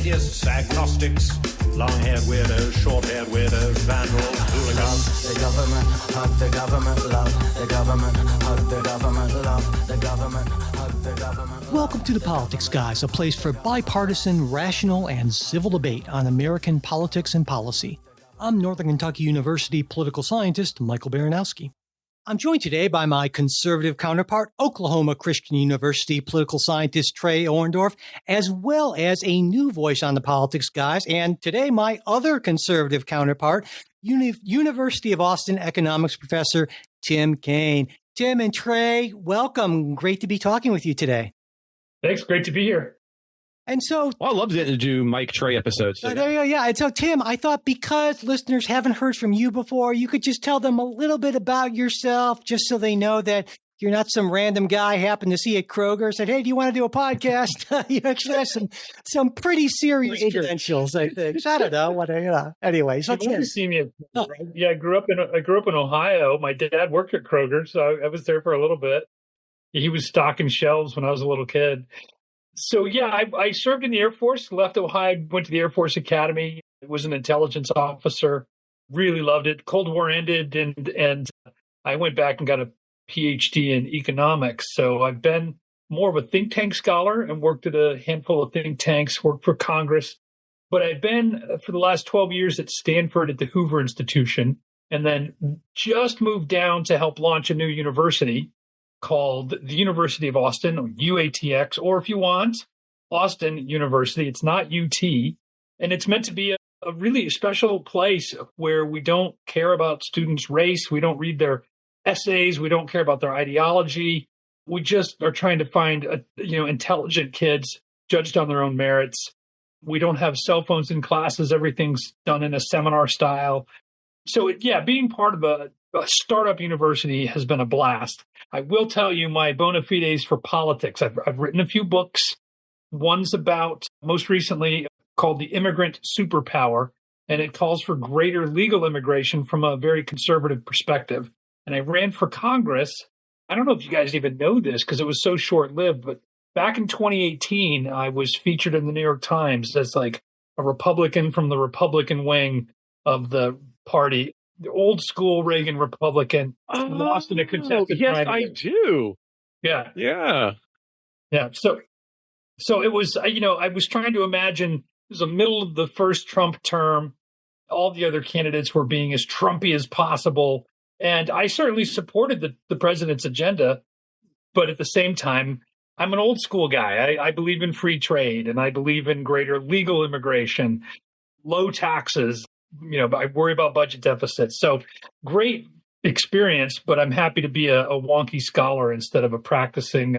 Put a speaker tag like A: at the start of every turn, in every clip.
A: atheists, agnostics, long-haired weirdos, short-haired weirdos, vandals, hooligans.
B: The government, hug the government, love the government, hug the government, love the government, hug the government.
C: Welcome to The Politics Guys, a place for bipartisan, rational, and civil debate on American politics and policy. I'm Northern Kentucky University political scientist Michael Baranowski. I'm joined today by my conservative counterpart, Oklahoma Christian University political scientist Trey Orndorff, as well as a new voice on The Politics Guys, and today my other conservative counterpart, University of Austin economics professor Tim Kaine. Tim and Trey, welcome. Great to be talking with you today.
D: Thanks. Great to be here.
C: And so,
E: I love to do Mike Trey episodes. So.
C: Yeah. And so, Tim, I thought because listeners haven't heard from you before, you could just tell them a little bit about yourself, just so they know that you're not some random guy happened to see at Kroger, said, "Hey, do you want to do a podcast?" You actually have some pretty serious credentials, I think. I don't know. Anyway, so
D: Tim, see me. Right? Yeah, I grew up in Ohio. My dad worked at Kroger, so I was there for a little bit. He was stocking shelves when I was a little kid. So, yeah, I served in the Air Force, left Ohio, went to the Air Force Academy, was an intelligence officer, really loved it. Cold War ended, and I went back and got a PhD in economics. So I've been more of a think tank scholar and worked at a handful of think tanks, worked for Congress. But I've been, for the last 12 years, at Stanford at the Hoover Institution, and then just moved down to help launch a new university called the University of Austin, or UATX, or if you want, Austin University. It's not UT. And it's meant to be a really special place where we don't care about students' race. We don't read their essays. We don't care about their ideology. We just are trying to find intelligent kids judged on their own merits. We don't have cell phones in classes. Everything's done in a seminar style. So, being part of a startup university has been a blast. I will tell you my bona fides for politics. I've written a few books. One's about, most recently, called The Immigrant Superpower, and it calls for greater legal immigration from a very conservative perspective. And I ran for Congress. I don't know if you guys even know this because it was so short-lived, but back in 2018, I was featured in the New York Times as like a Republican from the Republican wing of the party. The old school Reagan Republican lost in a contested primary.
E: Yes, I do.
D: Yeah. So it was, I was trying to imagine it was the middle of the first Trump term. All the other candidates were being as Trumpy as possible. And I certainly supported the president's agenda. But at the same time, I'm an old school guy. I believe in free trade, and I believe in greater legal immigration, low taxes. I worry about budget deficits. So great experience, but I'm happy to be a wonky scholar instead of a practicing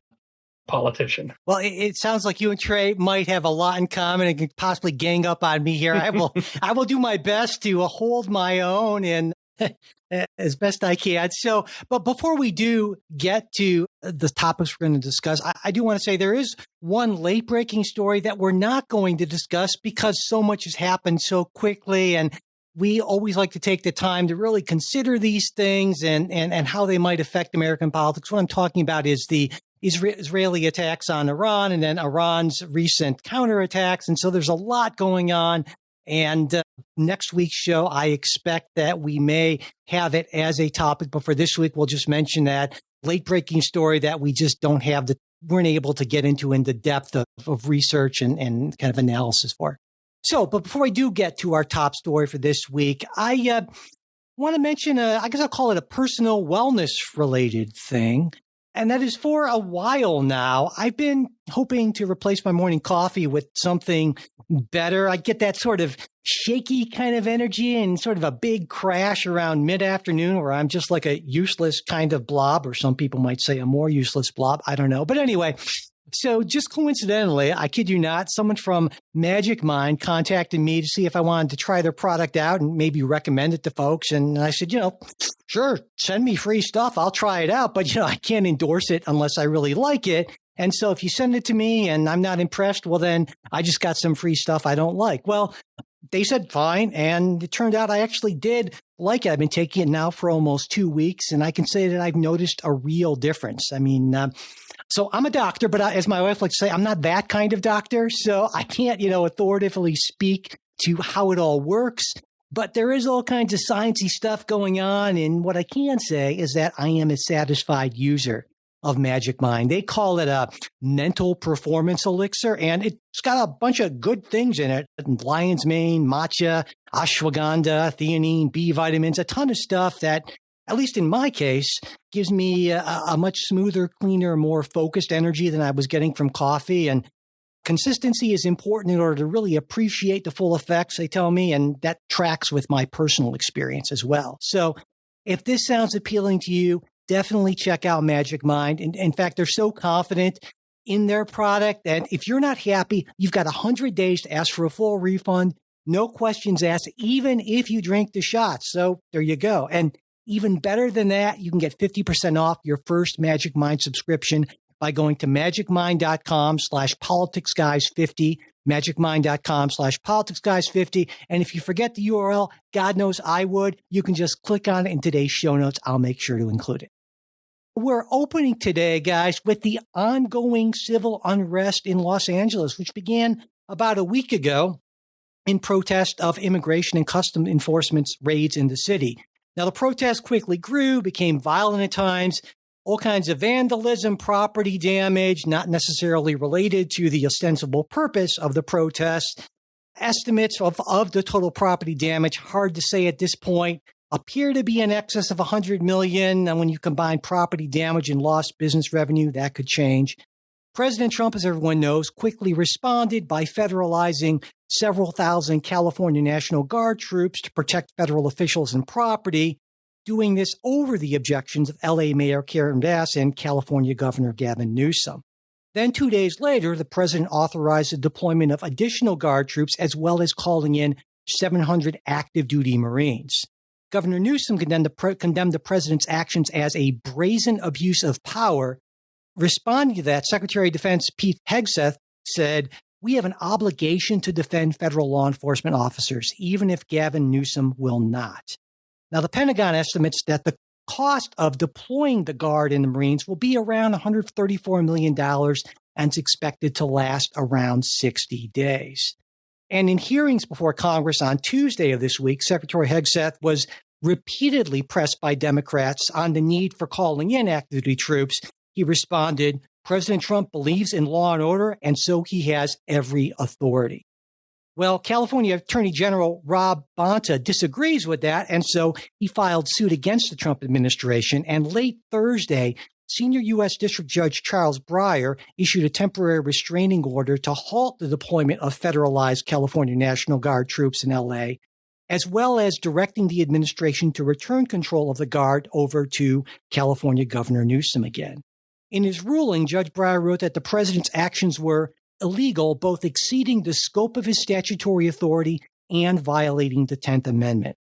D: politician.
C: Well, it sounds like you and Trey might have a lot in common and could possibly gang up on me here. I will do my best to hold my own and as best I can. So, but before we do get to the topics we're going to discuss, I do want to say there is one late breaking story that we're not going to discuss because so much has happened so quickly. And we always like to take the time to really consider these things and how they might affect American politics. What I'm talking about is the Israeli attacks on Iran and then Iran's recent counterattacks. And so there's a lot going on. And next week's show, I expect that we may have it as a topic. But for this week, we'll just mention that late breaking story that we just weren't able to get into in the depth of research and kind of analysis for. So, but before I do get to our top story for this week, I want to mention, I guess I'll call it a personal wellness related thing. And that is for a while now, I've been hoping to replace my morning coffee with something better. I get that sort of shaky kind of energy and sort of a big crash around mid-afternoon where I'm just like a useless kind of blob, or some people might say a more useless blob. I don't know. But anyway, so just coincidentally, I kid you not, someone from Magic Mind contacted me to see if I wanted to try their product out and maybe recommend it to folks. And I said, sure, send me free stuff. I'll try it out. But, I can't endorse it unless I really like it. And so if you send it to me and I'm not impressed, well, then I just got some free stuff I don't like. Well, they said fine. And it turned out I actually did like it. I've been taking it now for almost 2 weeks. And I can say that I've noticed a real difference. I mean, So I'm a doctor, but as my wife likes to say, I'm not that kind of doctor. So I can't, authoritatively speak to how it all works. But there is all kinds of sciencey stuff going on. And what I can say is that I am a satisfied user of Magic Mind. They call it a mental performance elixir, and it's got a bunch of good things in it. Lion's mane, matcha, ashwagandha, theanine, B vitamins, a ton of stuff that, at least in my case, gives me a much smoother, cleaner, more focused energy than I was getting from coffee. And consistency is important in order to really appreciate the full effects, they tell me, and that tracks with my personal experience as well. So if this sounds appealing to you, definitely check out Magic Mind. In fact, they're so confident in their product that if you're not happy, you've got 100 days to ask for a full refund. No questions asked, even if you drink the shots. So there you go. And even better than that, you can get 50% off your first Magic Mind subscription by going to magicmind.com/politicsguys50, magicmind.com/politicsguys50. And if you forget the URL, God knows I would, you can just click on it in today's show notes. I'll make sure to include it. We're opening today, guys, with the ongoing civil unrest in Los Angeles, which began about a week ago in protest of immigration and customs enforcement raids in the city. Now, the protest quickly grew, became violent at times, all kinds of vandalism, property damage, not necessarily related to the ostensible purpose of the protest. Estimates of the total property damage, hard to say at this point, appear to be in excess of 100 million. And when you combine property damage and lost business revenue, that could change. President Trump, as everyone knows, quickly responded by federalizing several thousand California National Guard troops to protect federal officials and property, doing this over the objections of LA Mayor Karen Bass and California Governor Gavin Newsom. Then 2 days later, the president authorized the deployment of additional Guard troops, as well as calling in 700 active duty Marines. Governor Newsom condemned the president's actions as a brazen abuse of power. Responding to that, Secretary of Defense Pete Hegseth said, "We have an obligation to defend federal law enforcement officers, even if Gavin Newsom will not." Now, the Pentagon estimates that the cost of deploying the Guard and the Marines will be around $134 million and it's expected to last around 60 days. And in hearings before Congress on Tuesday of this week, Secretary Hegseth was repeatedly pressed by Democrats on the need for calling in active duty troops. He responded, "President Trump believes in law and order, and so he has every authority." Well, California Attorney General Rob Bonta disagrees with that, and so he filed suit against the Trump administration. And late Thursday, Senior U.S. District Judge Charles Breyer issued a temporary restraining order to halt the deployment of federalized California National Guard troops in L.A., as well as directing the administration to return control of the Guard over to California Governor Newsom again. In his ruling, Judge Breyer wrote that the president's actions were illegal, both exceeding the scope of his statutory authority and violating the 10th Amendment.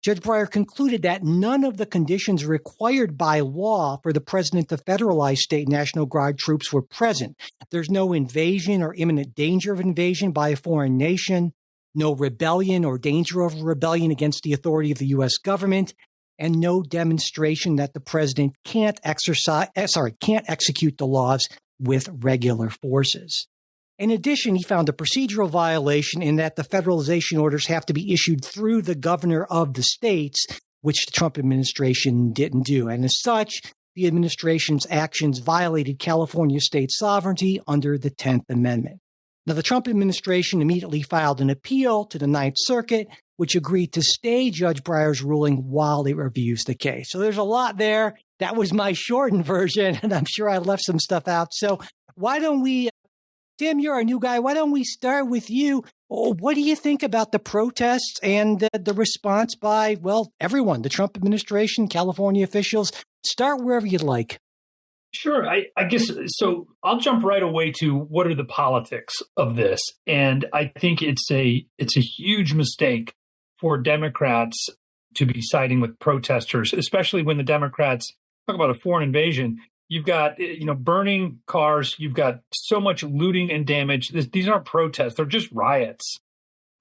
C: Judge Breyer concluded that none of the conditions required by law for the president to federalize state National Guard troops were present. There's no invasion or imminent danger of invasion by a foreign nation, no rebellion or danger of rebellion against the authority of the U.S. government, and no demonstration that the president can't execute the laws with regular forces. In addition, he found a procedural violation in that the federalization orders have to be issued through the governor of the states, which the Trump administration didn't do. And as such, the administration's actions violated California state sovereignty under the 10th Amendment. Now, the Trump administration immediately filed an appeal to the Ninth Circuit, which agreed to stay Judge Breyer's ruling while it reviews the case. So there's a lot there. That was my shortened version, and I'm sure I left some stuff out. So why don't we, Tim, you're our new guy. Why don't we start with you? What do you think about the protests and the response by, well, everyone, the Trump administration, California officials? Start wherever you'd like.
D: Sure. I guess so. I'll jump right away to what are the politics of this. And I think it's a huge mistake for Democrats to be siding with protesters, especially when the Democrats talk about a foreign invasion. You've got, burning cars. You've got so much looting and damage. These aren't protests. They're just riots.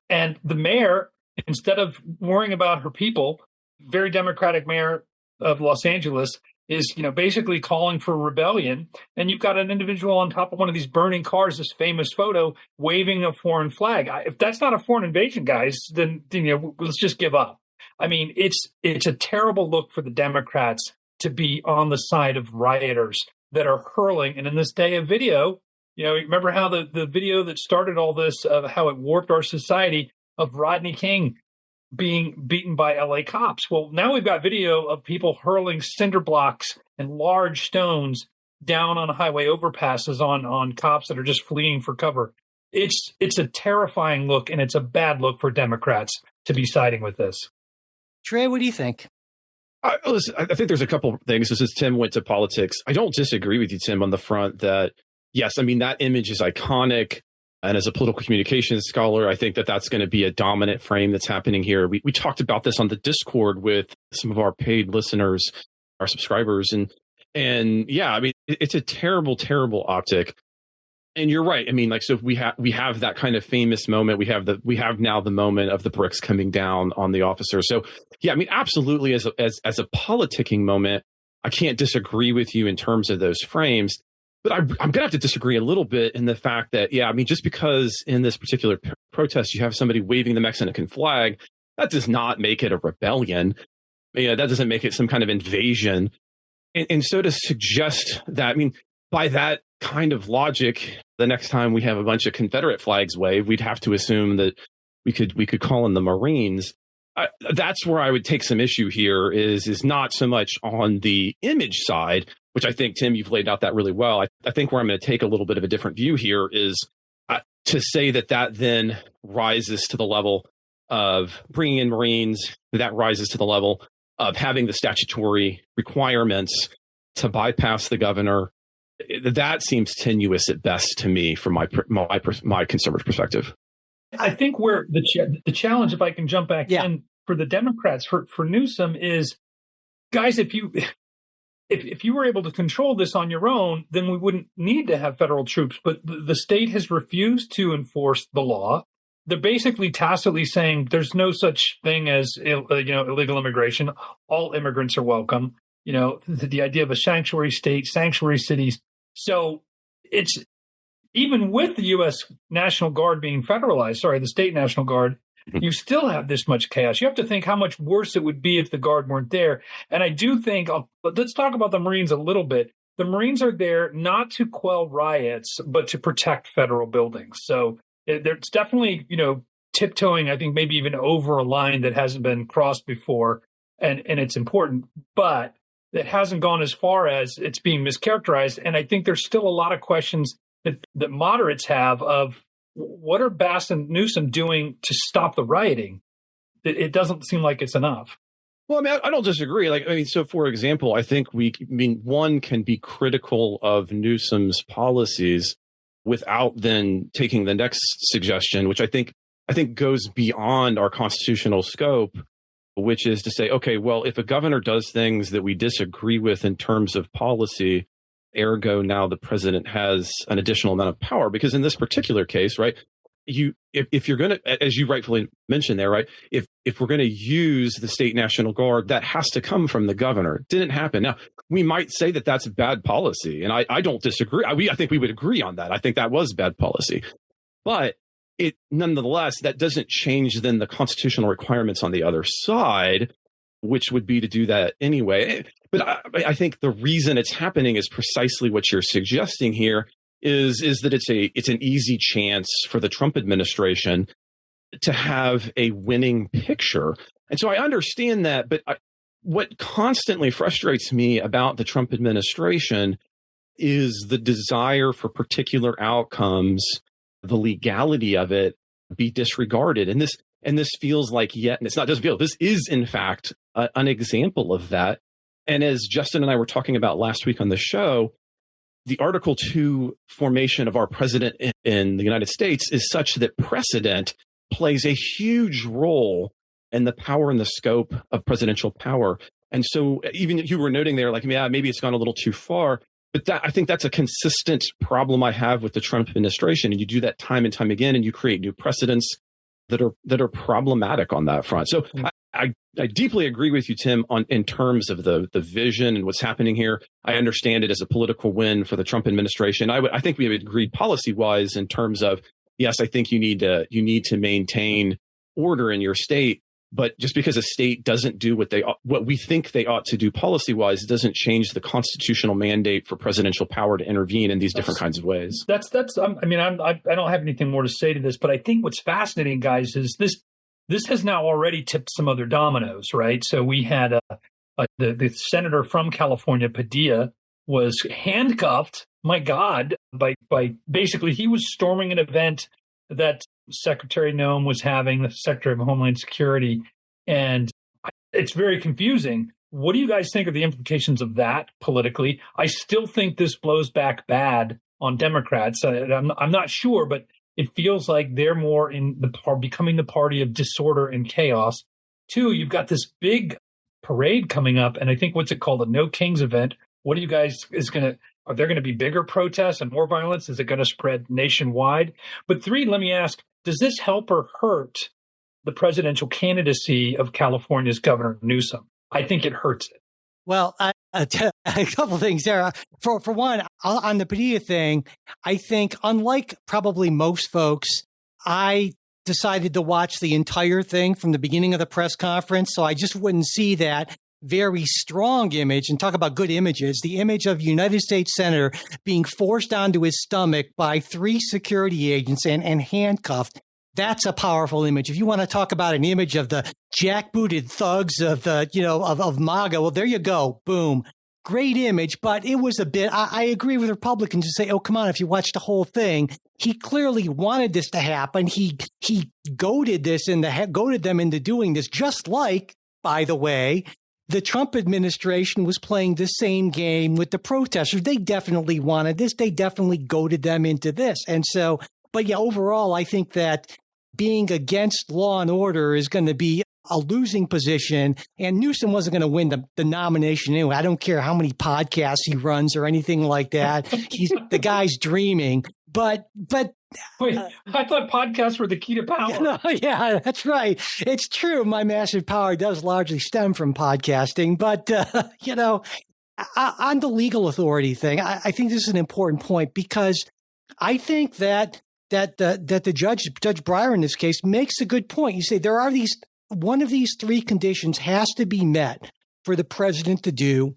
D: And the mayor, instead of worrying about her people, very Democratic mayor of Los Angeles, is, basically calling for rebellion. And you've got an individual on top of one of these burning cars, this famous photo, waving a foreign flag. If that's not a foreign invasion, guys, then let's just give up. I mean, it's a terrible look for the Democrats to be on the side of rioters that are hurling. And in this day of video, remember how the video that started all this, of how it warped our society, of Rodney King being beaten by LA cops. Well, now we've got video of people hurling cinder blocks and large stones down on highway overpasses on cops that are just fleeing for cover. It's a terrifying look, and it's a bad look for Democrats to be siding with this.
C: Trey, what do you think?
E: Listen, I think there's a couple of things. This is Tim went to politics. I don't disagree with you, Tim, on the front that, yes, I mean, that image is iconic. And as a political communications scholar, I think that that's going to be a dominant frame that's happening here. We talked about this on the Discord with some of our paid listeners, our subscribers. And yeah, I mean, it's a terrible, terrible optic. And you're right. I mean, so if we have that kind of famous moment. We have now the moment of the bricks coming down on the officer. So yeah, I mean, absolutely, as a politicking moment, I can't disagree with you in terms of those frames. But I'm going to have to disagree a little bit in the fact that, yeah, I mean, just because in this particular protest you have somebody waving the Mexican flag, that does not make it a rebellion. That doesn't make it some kind of invasion. And so to suggest that, I mean, by that kind of logic, the next time we have a bunch of Confederate flags wave, we'd have to assume that we could call in the Marines. That's where I would take some issue here is not so much on the image side, which I think, Tim, you've laid out that really well. I think where I'm going to take a little bit of a different view here is to say that then rises to the level of bringing in Marines, that rises to the level of having the statutory requirements to bypass the governor. That seems tenuous at best to me from my conservative perspective.
D: I think where the challenge, if I can jump back in, for the Democrats, for Newsom is, guys, if you were able to control this on your own, then we wouldn't need to have federal troops. But the state has refused to enforce the law. They're basically tacitly saying there's no such thing as illegal immigration. All immigrants are welcome. The idea of a sanctuary state, sanctuary cities. So it's even with the U.S. National Guard being federalized, the state National Guard, you still have this much chaos. You have to think how much worse it would be if the Guard weren't there. And I do think, but let's talk about the Marines a little bit. The Marines are there not to quell riots, but to protect federal buildings. So it's definitely, tiptoeing, I think, maybe even over a line that hasn't been crossed before. And it's important, but it hasn't gone as far as it's being mischaracterized. And I think there's still a lot of questions that moderates have of what are Bass and Newsom doing to stop the rioting? It doesn't seem like it's enough.
E: Well, I mean, I don't disagree. So for example, I think one can be critical of Newsom's policies without then taking the next suggestion, which I think goes beyond our constitutional scope, which is to say, okay, well, if a governor does things that we disagree with in terms of policy, ergo now the president has an additional amount of power. Because in this particular case, right, if you're going to, as you rightfully mentioned there, right, if we're going to use the state National Guard, that has to come from the governor. It didn't happen. Now, we might say that that's bad policy, and I don't disagree. I think we would agree on that. I think that was bad policy. But nonetheless, that doesn't change then the constitutional requirements on the other side, which would be to do that anyway. But I think the reason it's happening is precisely what you're suggesting here is that it's an easy chance for the Trump administration to have a winning picture. And so I understand that, but what constantly frustrates me about the Trump administration is the desire for particular outcomes, the legality of it be disregarded. And this feels like this is in fact an example of that. And as Justin and I were talking about last week on the show, the Article 2 formation of our president in the United States is such that precedent plays a huge role in the power and the scope of presidential power. And so even you were noting there, maybe it's gone a little too far. But I think that's a consistent problem I have with the Trump administration. And you do that time and time again, and you create new precedents that are problematic on that front. So I deeply agree with you, Tim, in terms of the vision and what's happening here. I understand it as a political win for the Trump administration. I think we have agreed policy wise in terms of, yes, I think you need to maintain order in your state. But just because a state doesn't do what we think they ought to do policy wise, doesn't change the constitutional mandate for presidential power to intervene in these different kinds of ways.
D: I don't have anything more to say to this, but I think what's fascinating, guys, is this has now already tipped some other dominoes, right? So we had the senator from California, Padilla, was handcuffed, my God, by basically he was storming an event that Secretary Noem was having, the Secretary of Homeland Security, and it's very confusing. What do you guys think of the implications of that politically? I still think this blows back bad on Democrats. I'm not sure, but it feels like they're more becoming the party of disorder and chaos. Two, you've got this big parade coming up, and I think what's it called, a No Kings event. What do you guys are there going to be bigger protests and more violence? Is it going to spread nationwide? But three, let me ask, does this help or hurt the presidential candidacy of California's Governor Newsom? I think it hurts it.
C: Well, a couple of things there. For one, on the Padilla thing, I think unlike probably most folks, I decided to watch the entire thing from the beginning of the press conference, so I just wouldn't see that very strong image. And talk about good images, the image of United States Senator being forced onto his stomach by 3 security agents and handcuffed. That's a powerful image. If you want to talk about an image of the jackbooted thugs of of MAGA, well, there you go. Boom. Great image, but it was a bit, I agree with Republicans who say, oh, come on, if you watch the whole thing, he clearly wanted this to happen. He goaded them into doing this, just like, by the way, the Trump administration was playing the same game with the protesters. They definitely wanted this. They definitely goaded them into this. And so, but yeah, overall, I think that being against law and order is going to be a losing position. And Newsom wasn't going to win the nomination anyway. I don't care how many podcasts he runs or anything like that. The guy's dreaming. But
D: wait, I thought podcasts were the key to power.
C: Yeah, that's right. It's true. My massive power does largely stem from podcasting. But, on the legal authority thing, I think this is an important point because I think that the Judge Breyer in this case makes a good point. You say there are one of these 3 conditions has to be met for the president to do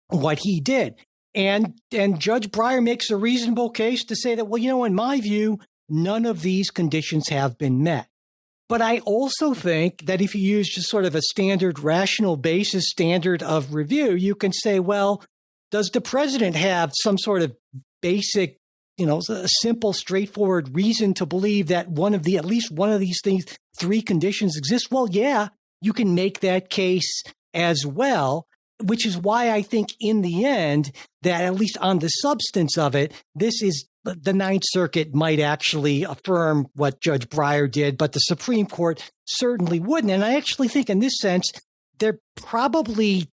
C: what he did. And Judge Breyer makes a reasonable case to say that, well, in my view, none of these conditions have been met. But I also think that if you use just sort of a standard rational basis standard of review, you can say, well, does the president have some sort of basic, a simple, straightforward reason to believe that at least one of these things, 3 conditions exist? Well, yeah, you can make that case as well, which is why I think in the end that at least on the substance of it, the Ninth Circuit might actually affirm what Judge Breyer did, but the Supreme Court certainly wouldn't. And I actually think in this sense, they're probably,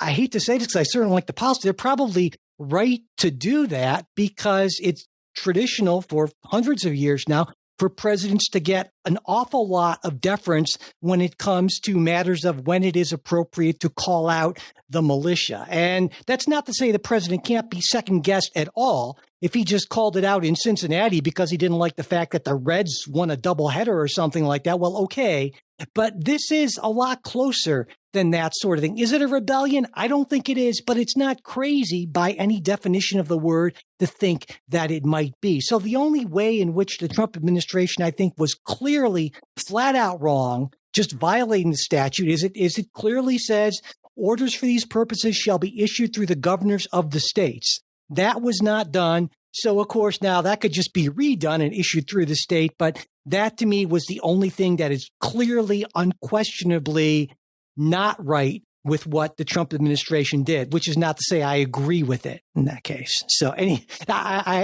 C: I hate to say this because I certainly like the policy, they're probably right to do that because it's traditional for hundreds of years now for presidents to get an awful lot of deference when it comes to matters of when it is appropriate to call out the militia. And that's not to say the president can't be second guessed at all. If he just called it out in Cincinnati because he didn't like the fact that the Reds won a doubleheader or something like that, well, okay. But this is a lot closer than that sort of thing. Is it a rebellion? I don't think it is, but it's not crazy by any definition of the word to think that it might be. So the only way in which the Trump administration, I think, was clearly flat out wrong, just violating the statute, is it clearly says orders for these purposes shall be issued through the governors of the states. That was not done. So, of course, now that could just be redone and issued through the state. But that to me was the only thing that is clearly, unquestionably not right with what the Trump administration did, which is not to say I agree with it in that case. So I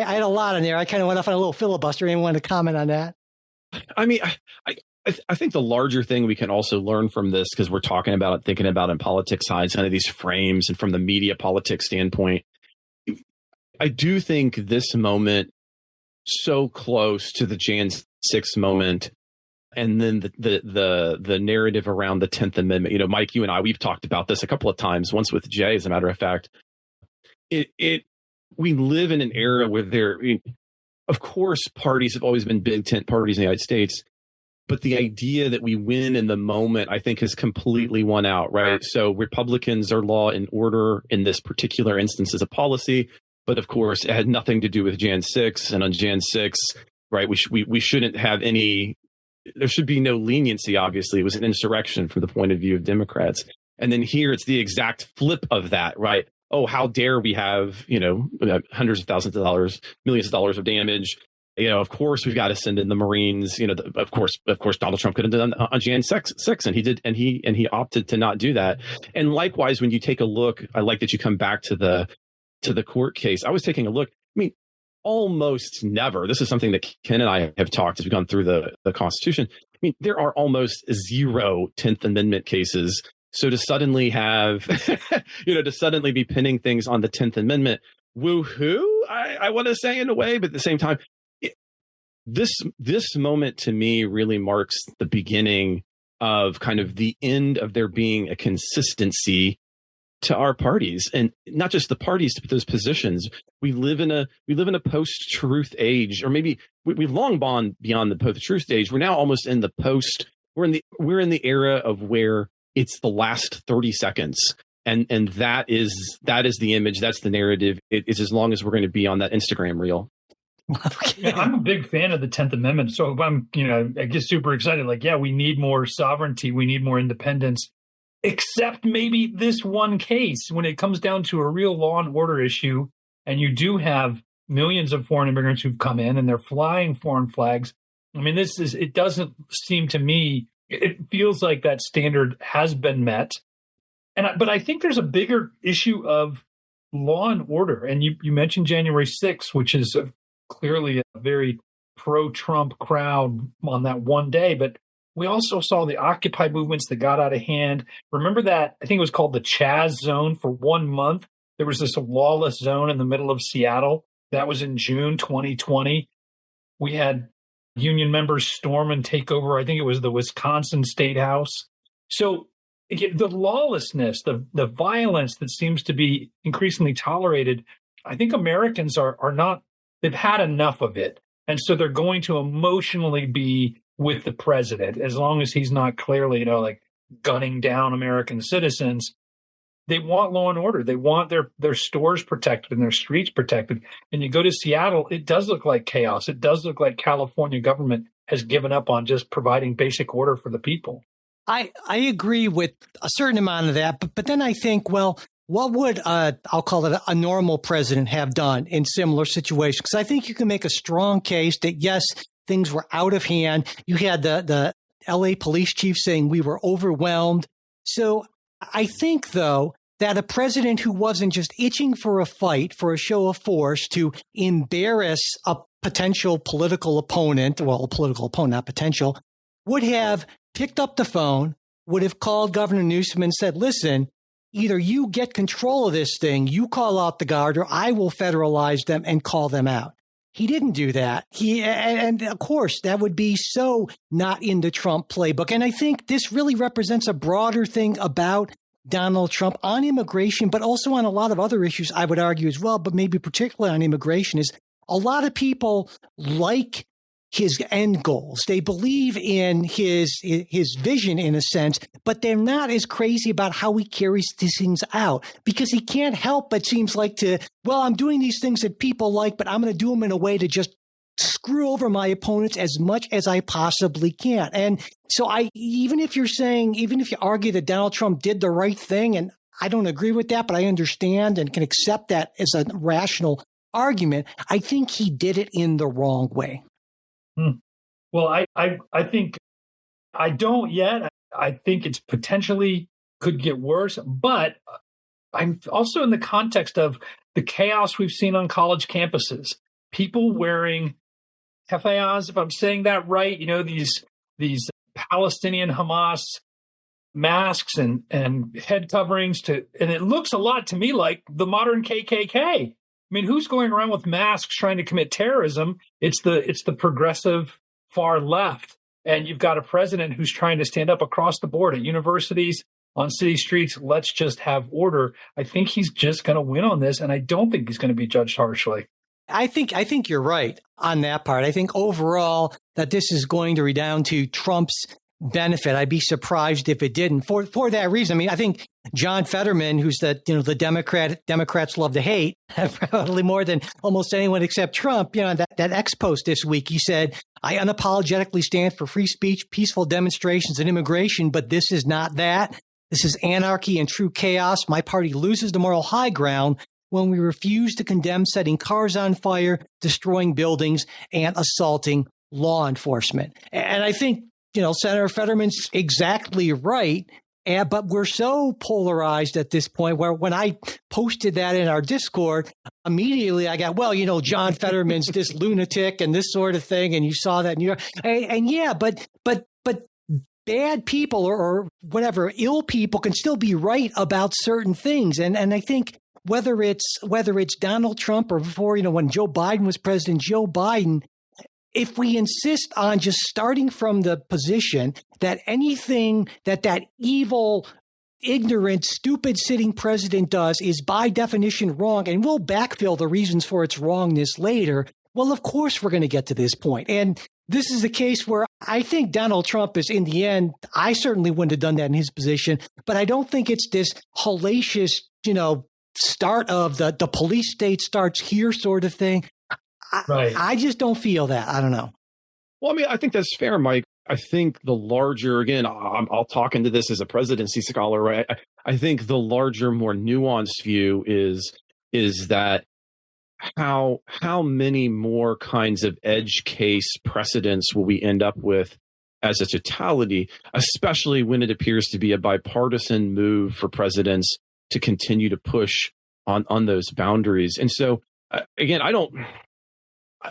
C: had a lot in there. I kind of went off on a little filibuster. Anyone want to comment on that?
E: I mean, I think the larger thing we can also learn from this, because we're talking about it, thinking about it in politics side, kind of these frames and from the media politics standpoint, I do think this moment so close to the Jan 6 moment and then the narrative around the 10th Amendment. Mike, you and I, we've talked about this a couple of times, once with Jay, as a matter of fact. We live in an era where of course, parties have always been big tent parties in the United States, but the idea that we win in the moment, I think, has completely won out, right? So Republicans are law and order in this particular instance as a policy, but of course, it had nothing to do with Jan 6, and on Jan 6, right, we shouldn't have any. There should be no leniency, obviously. It was an insurrection from the point of view of Democrats. And then here it's the exact flip of that, right? Oh, how dare we have, hundreds of thousands of dollars, millions of dollars of damage. Of course, we've got to send in the Marines. Of course, Donald Trump could have done on Jan 6, and he did, and he opted to not do that. And likewise, when you take a look, I like that you come back to the court case. I was taking a look. I mean, almost never. This is something that Ken and I have talked as we've gone through the Constitution. I mean, there are almost zero 10th Amendment cases. So to suddenly have, to suddenly be pinning things on the 10th Amendment, woohoo, I want to say in a way, but at the same time, this moment to me really marks the beginning of kind of the end of there being a consistency to our parties, and not just the parties, but those positions. We live in a post-truth age, or maybe we've long gone beyond the post-truth age. We're now almost in the we're in the era of where it's the last 30 seconds. And that is the image. That's the narrative. It's as long as we're going to be on that Instagram reel.
D: Okay. Yeah, I'm a big fan of the 10th Amendment. So I'm, I get super excited. Like, yeah, we need more sovereignty. We need more independence, except maybe this one case when it comes down to a real law and order issue. And you do have millions of foreign immigrants who've come in and they're flying foreign flags. I mean, it doesn't seem to me, it feels like that standard has been met. But I think there's a bigger issue of law and order. And you mentioned January 6th, which is clearly a very pro-Trump crowd on that one day. But we also saw the Occupy movements that got out of hand. Remember that, I think it was called the Chaz Zone for 1 month. There was this lawless zone in the middle of Seattle. That was in June 2020. We had union members storm and take over, I think it was the Wisconsin State House. So the lawlessness, the violence that seems to be increasingly tolerated, I think Americans are not, they've had enough of it. And so they're going to emotionally be with the president, as long as he's not clearly, like gunning down American citizens. They want law and order. They want their stores protected and their streets protected. And you go to Seattle, it does look like chaos. It does look like California government has given up on just providing basic order for the people.
C: I agree with a certain amount of that. But then I think, well, what would I'll call it a normal president have done in similar situations? Because I think you can make a strong case that, yes, things were out of hand. You had the LA police chief saying we were overwhelmed. So I think, though, that a president who wasn't just itching for a fight, for a show of force to embarrass a potential political opponent, well, a political opponent, not potential, would have picked up the phone, would have called Governor Newsom and said, listen, either you get control of this thing, you call out the guard, or I will federalize them and call them out. He didn't do that. And of course, that would be so not in the Trump playbook. And I think this really represents a broader thing about Donald Trump on immigration, but also on a lot of other issues, I would argue as well, but maybe particularly on immigration, is a lot of people like his end goals. They believe in his vision in a sense, but they're not as crazy about how he carries these things out, because he can't help but seems like I'm doing these things that people like, but I'm going to do them in a way to just screw over my opponents as much as I possibly can. And so even if you argue that Donald Trump did the right thing, and I don't agree with that, but I understand and can accept that as a rational argument, I think he did it in the wrong way.
D: Well, I think I don't yet. I think it's potentially could get worse, but I'm also in the context of the chaos we've seen on college campuses. People wearing keffiyehs, if I'm saying that right, these Palestinian Hamas masks and head coverings and it looks a lot to me like the modern KKK. I mean, who's going around with masks trying to commit terrorism? It's the progressive far left. and you've got a president who's trying to stand up across the board at universities, on city streets. Let's just have order. I think he's just going to win on this, and I don't think he's going to be judged harshly.
C: I think you're right on that part. I think overall that this is going to redound to Trump's benefit. I'd be surprised if it didn't. For that reason, I mean, I think John Fetterman, who's the Democrats love to hate probably more than almost anyone except Trump, that X post this week, he said, "I unapologetically stand for free speech, peaceful demonstrations, and immigration, but this is not that. This is anarchy and true chaos. My party loses the moral high ground when we refuse to condemn setting cars on fire, destroying buildings, and assaulting law enforcement." And I think, Senator Fetterman's exactly right. But we're so polarized at this point where when I posted that in our Discord, immediately I got, John Fetterman's this lunatic and this sort of thing. And you saw that in New York. And yeah, but bad people or whatever, ill people can still be right about certain things. And I think whether it's Donald Trump or before, when Joe Biden was president, Joe Biden, if we insist on just starting from the position that anything that evil, ignorant, stupid sitting president does is by definition wrong, and we'll backfill the reasons for its wrongness later, well, of course we're going to get to this point. And this is a case where I think Donald Trump is, in the end, I certainly wouldn't have done that in his position, but I don't think it's this hellacious, start of the police state starts here sort of thing.
D: Right.
C: I just don't feel that. I don't know.
E: Well, I mean, I think that's fair, Mike. I think the larger, again, I'll talk into this as a presidency scholar, right? I think the larger, more nuanced view is that how many more kinds of edge case precedents will we end up with as a totality, especially when it appears to be a bipartisan move for presidents to continue to push on those boundaries. And so, again,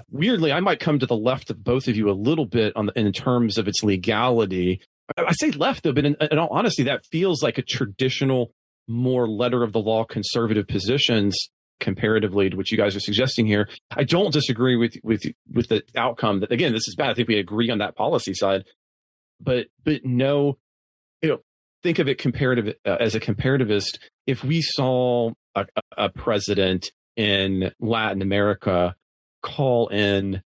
E: weirdly, I might come to the left of both of you a little bit in terms of its legality. I say left, though, but in all honesty, that feels like a traditional, more letter of the law conservative positions comparatively to what you guys are suggesting here. I don't disagree with the outcome that, again, this is bad. I think we agree on that policy side, but no, think of it as a comparativist. If we saw a president in Latin America call in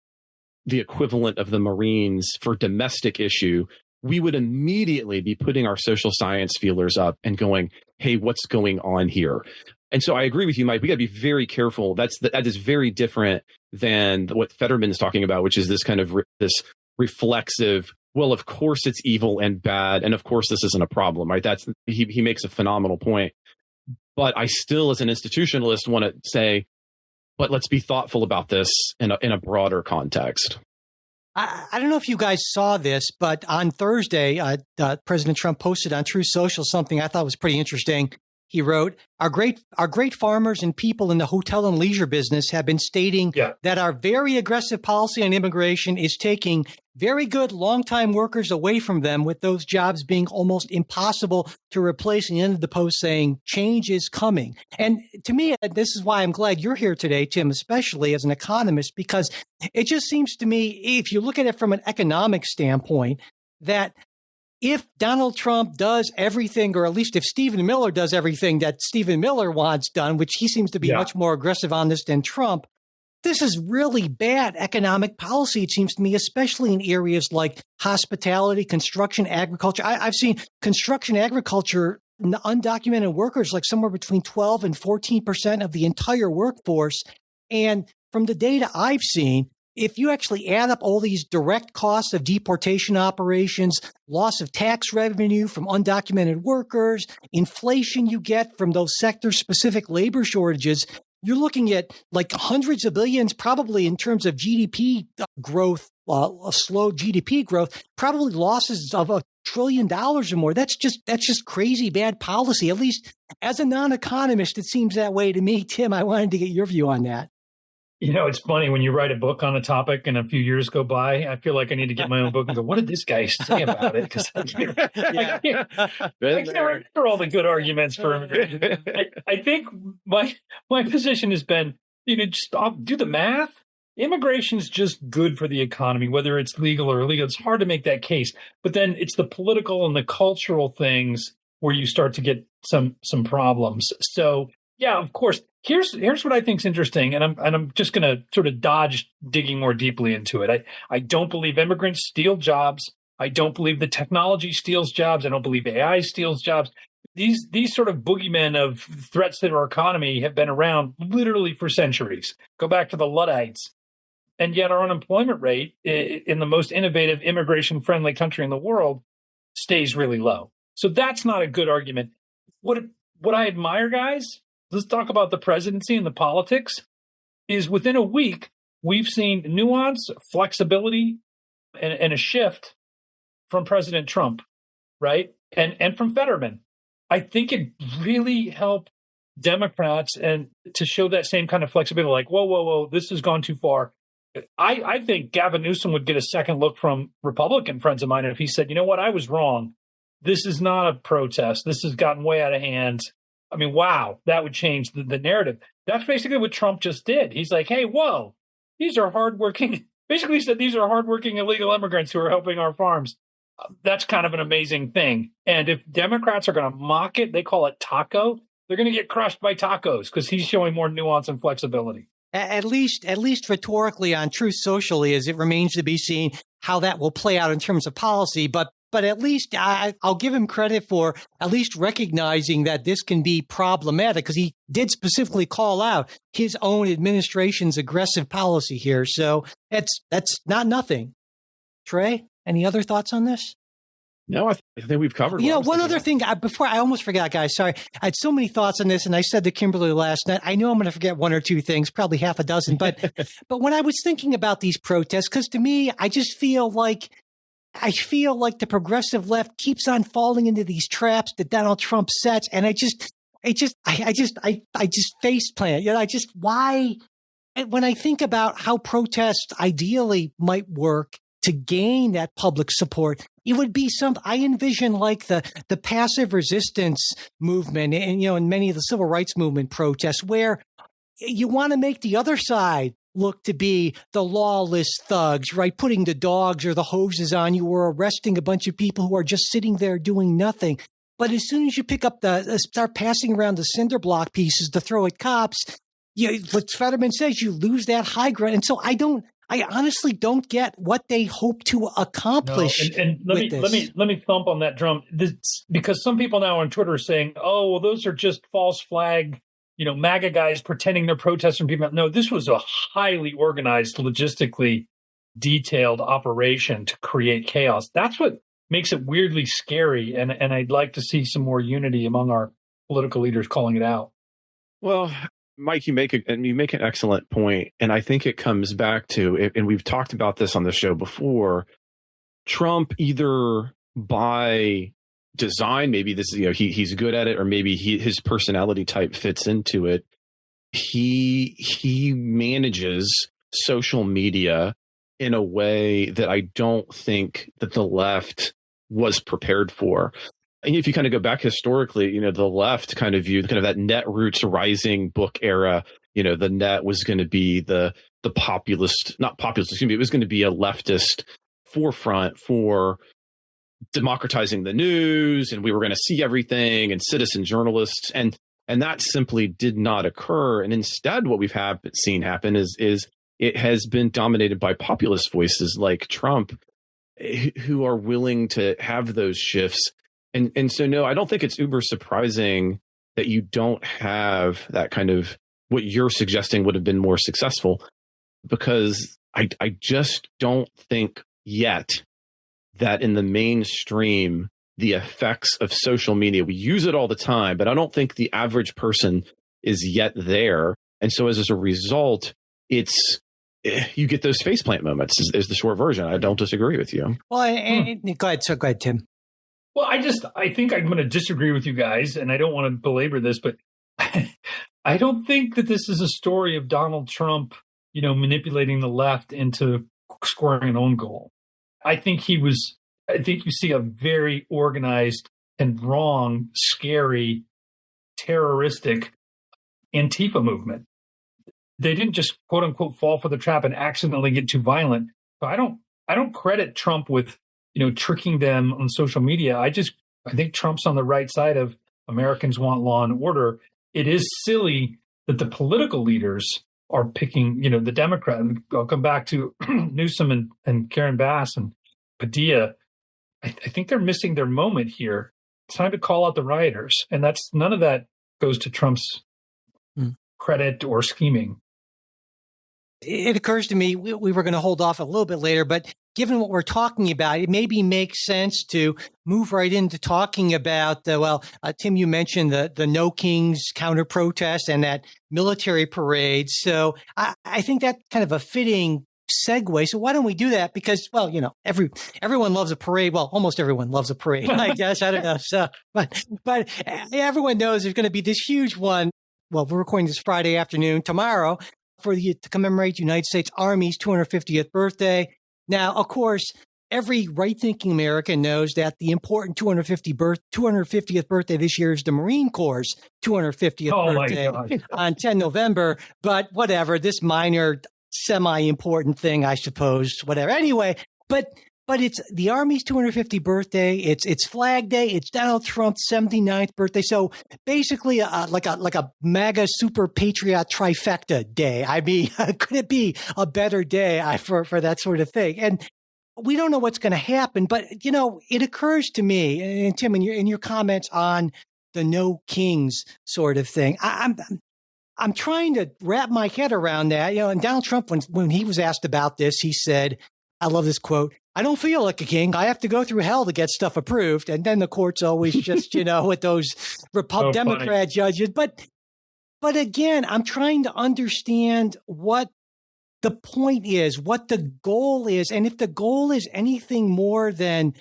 E: the equivalent of the Marines for domestic issue, we would immediately be putting our social science feelers up and going, hey, what's going on here? And so I agree with you, Mike. We got to be very careful. That is very different than what Fetterman is talking about, which is this kind of this reflexive, well, of course it's evil and bad, and of course this isn't a problem, right? He makes a phenomenal point. But I still, as an institutionalist, want to say, but let's be thoughtful about this in a broader context.
C: I don't know if you guys saw this, but on Thursday, President Trump posted on Truth Social something I thought was pretty interesting. He wrote, our great farmers and people in the hotel and leisure business have been stating that our very aggressive policy on immigration is taking very good longtime workers away from them, with those jobs being almost impossible to replace. And the end of the post saying change is coming. And to me, this is why I'm glad you're here today, Tim, especially as an economist, because it just seems to me, if you look at it from an economic standpoint, that if Donald Trump does everything, or at least if Stephen Miller does everything that Stephen Miller wants done, which he seems to be much more aggressive on this than Trump, this is really bad economic policy, it seems to me, especially in areas like hospitality, construction, agriculture. I've seen construction, agriculture, undocumented workers like somewhere between 12 and 14% of the entire workforce. And from the data I've seen, if you actually add up all these direct costs of deportation operations, loss of tax revenue from undocumented workers, inflation you get from those sector-specific labor shortages, you're looking at like hundreds of billions, probably in terms of GDP growth, a slow GDP growth, probably losses of $1 trillion or more. That's just crazy bad policy. At least as a non-economist, it seems that way to me. Tim, I wanted to get your view on that.
D: It's funny when you write a book on a topic and a few years go by, I feel like I need to get my own book and go, what did this guy say about it? Because I can't remember all the good arguments for immigration. I think my position has been, just do the math. immigration is just good for the economy, whether it's legal or illegal. It's hard to make that case. But then it's the political and the cultural things where you start to get some problems. So yeah, of course. Here's what I think is interesting, and I'm just going to sort of dodge digging more deeply into it. I don't believe immigrants steal jobs. I don't believe the technology steals jobs. I don't believe AI steals jobs. These sort of boogeymen of threats to our economy have been around literally for centuries. Go back to the Luddites. And yet our unemployment rate in the most innovative immigration-friendly country in the world stays really low. So that's not a good argument. What I admire, guys, let's talk about the presidency and the politics, is within a week, we've seen nuance, flexibility, and a shift from President Trump, right? And from Fetterman. I think it really helped Democrats and to show that same kind of flexibility, like, whoa, this has gone too far. I think Gavin Newsom would get a second look from Republican friends of mine if he said, you know what, I was wrong. This is not a protest. This has gotten way out of hand. I mean, wow, that would change the narrative. That's basically what Trump just did. He's like, hey, whoa, these are hardworking. Basically said these are hardworking illegal immigrants who are helping our farms. That's kind of an amazing thing. And if Democrats are going to mock it, they call it taco, they're going to get crushed by tacos because he's showing more nuance and flexibility.
C: At least rhetorically on Truth Social, as it remains to be seen how that will play out in terms of policy. But at least I'll give him credit for at least recognizing that this can be problematic, because he did specifically call out his own administration's aggressive policy here. So that's not nothing. Trey, any other thoughts on this?
E: No, I think we've covered.
C: One other thing before I almost forgot, guys. Sorry, I had so many thoughts on this, and I said to Kimberly last night, I know I'm going to forget one or two things, probably half a dozen. But when I was thinking about these protests, because to me, I feel like the progressive left keeps on falling into these traps that Donald Trump sets, and I just face plant. Why? When I think about how protests ideally might work to gain that public support, it would be I envision like the passive resistance movement and, in many of the civil rights movement protests, where you want to make the other side look to be the lawless thugs, right? Putting the dogs or the hoses on you, or arresting a bunch of people who are just sitting there doing nothing. But as soon as you pick up start passing around the cinder block pieces to throw at cops, what Fetterman says, you lose that high ground. And so I honestly don't get what they hope to accomplish.
D: No, and let me thump on that drum, because some people now on Twitter are saying, "Oh, well, those are just false flag, MAGA guys pretending they're protesting people." No, this was a highly organized, logistically detailed operation to create chaos. That's what makes it weirdly scary, and I'd like to see some more unity among our political leaders calling it out.
E: Well, Mike, you make an excellent point, and I think it comes back to, and we've talked about this on the show before, Trump, either by design, maybe this is, he's good at it, or maybe his personality type fits into it. He manages social media in a way that I don't think that the left was prepared for. And if you kind of go back historically, the left kind of viewed kind of that Netroots Rising book era, the net was going to be the populist, not populist, it was going to be a leftist forefront for democratizing the news, and we were going to see everything, and citizen journalists, and that simply did not occur. And instead, what we've seen happen is it has been dominated by populist voices like Trump, who are willing to have those shifts. And so, no, I don't think it's uber surprising that you don't have that kind of what you're suggesting would have been more successful, because I just don't think yet that in the mainstream, the effects of social media, we use it all the time, but I don't think the average person is yet there. And so as a result, you get those faceplant moments is the short version. I don't disagree with you.
C: Well, go ahead, Tim.
D: Well, I think I'm going to disagree with you guys, and I don't want to belabor this, but I don't think that this is a story of Donald Trump, manipulating the left into scoring an own goal. I think you see a very organized and wrong, scary, terroristic Antifa movement. they didn't just quote unquote fall for the trap and accidentally get too violent. So I don't credit Trump with, tricking them on social media. I think Trump's on the right side of Americans want law and order. It is silly that the political leaders are picking, the Democrat. I'll come back to Newsom and Karen Bass and Padilla. I think they're missing their moment here. It's time to call out the rioters. And none of that goes to Trump's credit or scheming.
C: It occurs to me we were going to hold off a little bit later, but given what we're talking about, it maybe makes sense to move right into talking about, Tim, you mentioned the No Kings counter protest and that military parade. So I think that's kind of a fitting segue. So why don't we do that? Because, everyone loves a parade. Well, almost everyone loves a parade, I guess. I don't know. So, but everyone knows there's going to be this huge one. Well, we're recording this Friday afternoon, tomorrow, to commemorate the United States Army's 250th birthday. Now, of course, every right-thinking American knows that the important 250th birthday this year is the Marine Corps' 250th birthday on 10 November. But whatever, this minor, semi-important thing, I suppose, whatever. Anyway, but it's the Army's 250th birthday. It's Flag Day. It's Donald Trump's 79th birthday. So basically, like a MAGA super patriot trifecta day. I mean, could it be a better day for that sort of thing? And we don't know what's going to happen, but it occurs to me, and Tim, in your comments on the No Kings sort of thing, I'm trying to wrap my head around that. And Donald Trump, when he was asked about this, he said, I love this quote, "I don't feel like a king. I have to go through hell to get stuff approved." And then the court's always just, with those Democrat judges. But again, I'm trying to understand what the point is, what the goal is. And if the goal is anything more than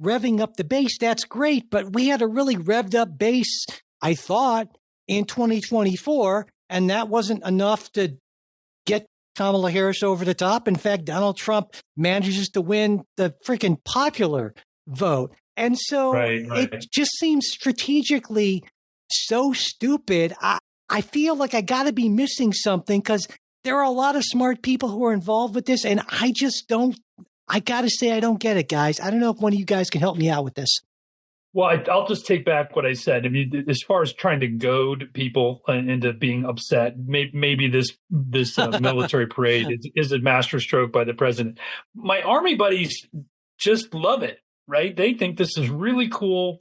C: revving up the base, that's great. But we had a really revved up base, I thought, in 2024. And that wasn't enough to get Kamala Harris over the top. In fact, Donald Trump manages to win the freaking popular vote. And so it just seems strategically so stupid. I feel like I got to be missing something because there are a lot of smart people who are involved with this. And I got to say, I don't get it, guys. I don't know if one of you guys can help me out with this.
D: Well, I'll just take back what I said. I mean, as far as trying to goad people into being upset, maybe this military parade is a masterstroke by the president. My Army buddies just love it, right? They think this is really cool.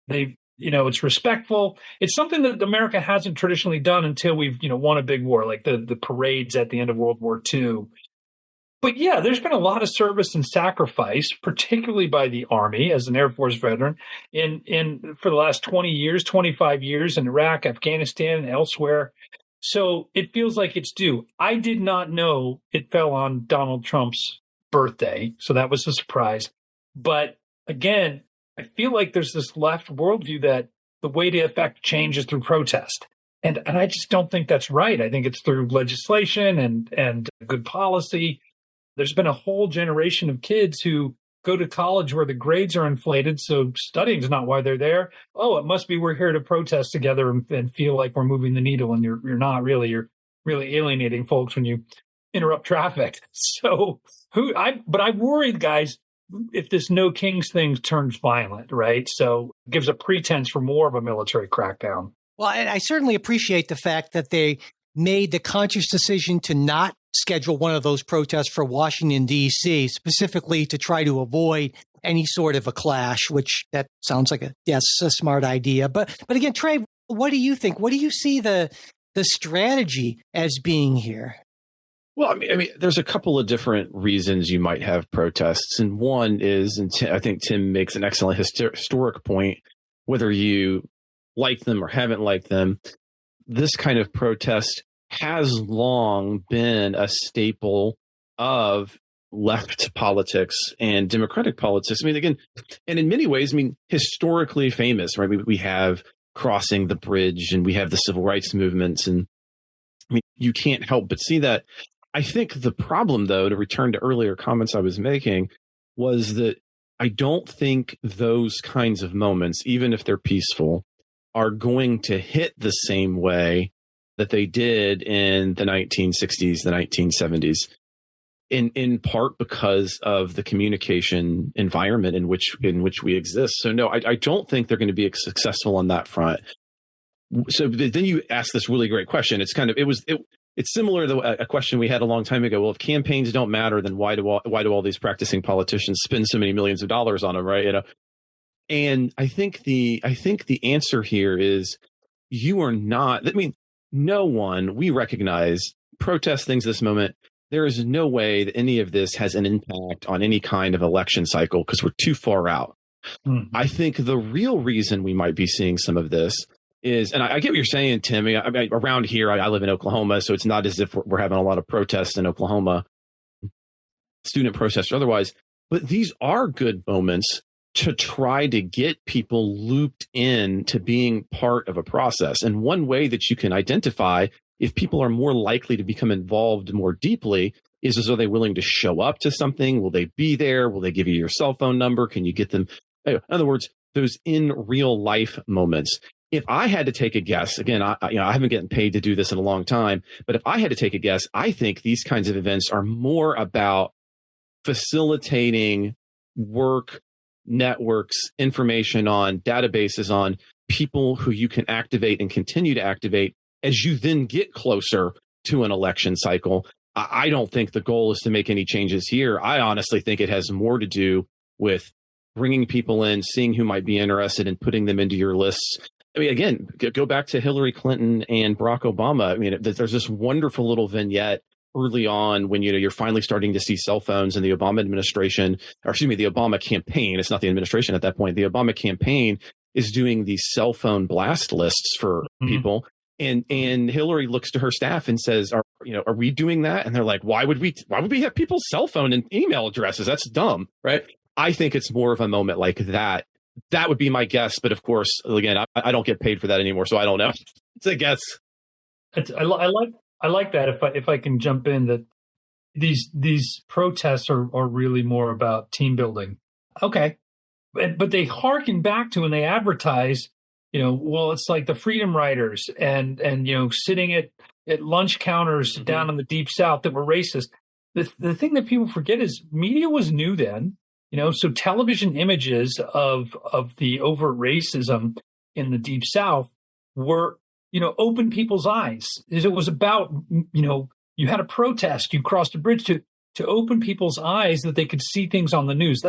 D: They it's respectful. It's something that America hasn't traditionally done until we've, won a big war, like the parades at the end of World War II. But yeah, there's been a lot of service and sacrifice, particularly by the Army as an Air Force veteran in for the last 20 years, 25 years in Iraq, Afghanistan, and elsewhere. So it feels like it's due. I did not know it fell on Donald Trump's birthday, so that was a surprise. But again, I feel like there's this left worldview that the way to affect change is through protest. And I just don't think that's right. I think it's through legislation and good policy. There's been a whole generation of kids who go to college where the grades are inflated, so studying is not why they're there. Oh, it must be we're here to protest together and feel like we're moving the needle, and you're not really. You're really alienating folks when you interrupt traffic. So but I'm worried, guys, if this No Kings thing turns violent, right? So it gives a pretense for more of a military crackdown.
C: Well, I certainly appreciate the fact that they made the conscious decision to not schedule one of those protests for Washington, D.C., specifically to try to avoid any sort of a clash, which that sounds like a smart idea. But again, Trey, what do you think? What do you see the strategy as being here?
E: Well, I mean, there's a couple of different reasons you might have protests. And one is, I think Tim makes an excellent historic point, whether you like them or haven't liked them, this kind of protest has long been a staple of left politics and democratic politics. I mean, again, and in many ways, historically famous, right? We have crossing the bridge and we have the civil rights movements. And you can't help but see that. I think the problem, though, to return to earlier comments I was making, was that I don't think those kinds of moments, even if they're peaceful, are going to hit the same way that they did in the 1960s, the 1970s, in part because of the communication environment in which we exist. So no, I don't think they're going to be successful on that front. So then you ask this really great question. It's similar to a question we had a long time ago. Well, if campaigns don't matter, then why do all these practicing politicians spend so many millions of dollars on them, right? You know, and I think the answer here is you are not. I mean, no one, we recognize, protest things this moment. There is no way that any of this has an impact on any kind of election cycle because we're too far out. Mm-hmm. I think the real reason we might be seeing some of this is, and I get what you're saying, Tim. I mean, around here, I live in Oklahoma, so it's not as if we're having a lot of protests in Oklahoma, student protests or otherwise. But these are good moments to try to get people looped in to being part of a process. And one way that you can identify if people are more likely to become involved more deeply is are they willing to show up to something? Will they be there? Will they give you your cell phone number? Can you get them? In other words, those in real life moments. If I had to take a guess, again, I haven't gotten paid to do this in a long time, but if I had to take a guess, I think these kinds of events are more about facilitating work, networks, information on databases on people who you can activate and continue to activate as you then get closer to an election cycle. I don't think the goal is to make any changes here. I honestly think it has more to do with bringing people in, seeing who might be interested and putting them into your lists. I mean, again, go back to Hillary Clinton and Barack Obama. I mean, there's this wonderful little vignette early on when, you're finally starting to see cell phones in the Obama administration, or excuse me, the Obama campaign. It's not the administration at that point. The Obama campaign is doing these cell phone blast lists for people. And Hillary looks to her staff and says, are we doing that? And they're like, why would we have people's cell phone and email addresses? That's dumb, right? I think it's more of a moment like that. That would be my guess. But of course, again, I don't get paid for that anymore, so I don't know. It's a guess.
D: I like that. If I can jump in, that these protests are really more about team building. Okay, but they harken back to when they advertise. Well, it's like the Freedom Riders and sitting at lunch counters down in the Deep South that were racist. The thing that people forget is media was new then. So television images of the overt racism in the Deep South were, open people's eyes. It was about, you had a protest, you crossed a bridge to open people's eyes that they could see things on the news.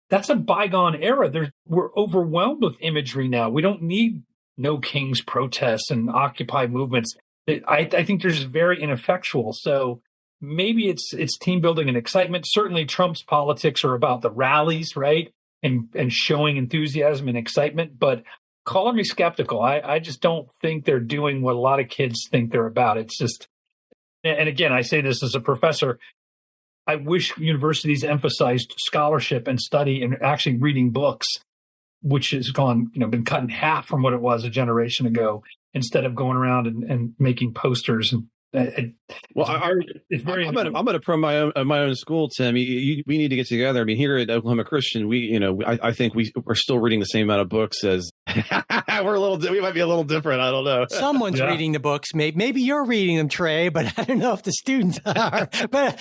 D: That's a bygone era. We're overwhelmed with imagery now. We don't need No Kings protests and Occupy movements. I think they're just very ineffectual. So maybe it's team building and excitement. Certainly Trump's politics are about the rallies, right? And showing enthusiasm and excitement. But call me skeptical. I just don't think they're doing what a lot of kids think they're about. It's just, and again, I say this as a professor, I wish universities emphasized scholarship and study and actually reading books, which has been cut in half from what it was a generation ago, instead of going around and making posters. And it's very.
E: I'm going to promote my own school, Tim. We need to get together. I mean, here at Oklahoma Christian, I think we're still reading the same amount of books as we might be a little different. I don't know.
C: Someone's reading the books. Maybe you're reading them, Trey, but I don't know if the students are. But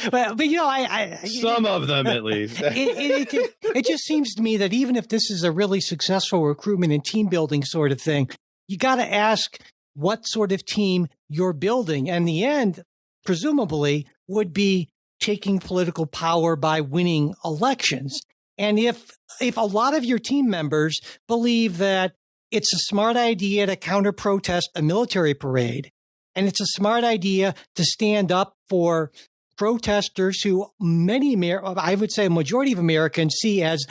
E: some of them at least.
C: It just seems to me that even if this is a really successful recruitment and team building sort of thing, you got to ask what sort of team you're building. And the end, presumably, would be taking political power by winning elections. And if a lot of your team members believe that it's a smart idea to counter-protest a military parade, and it's a smart idea to stand up for protesters who I would say a majority of Americans see as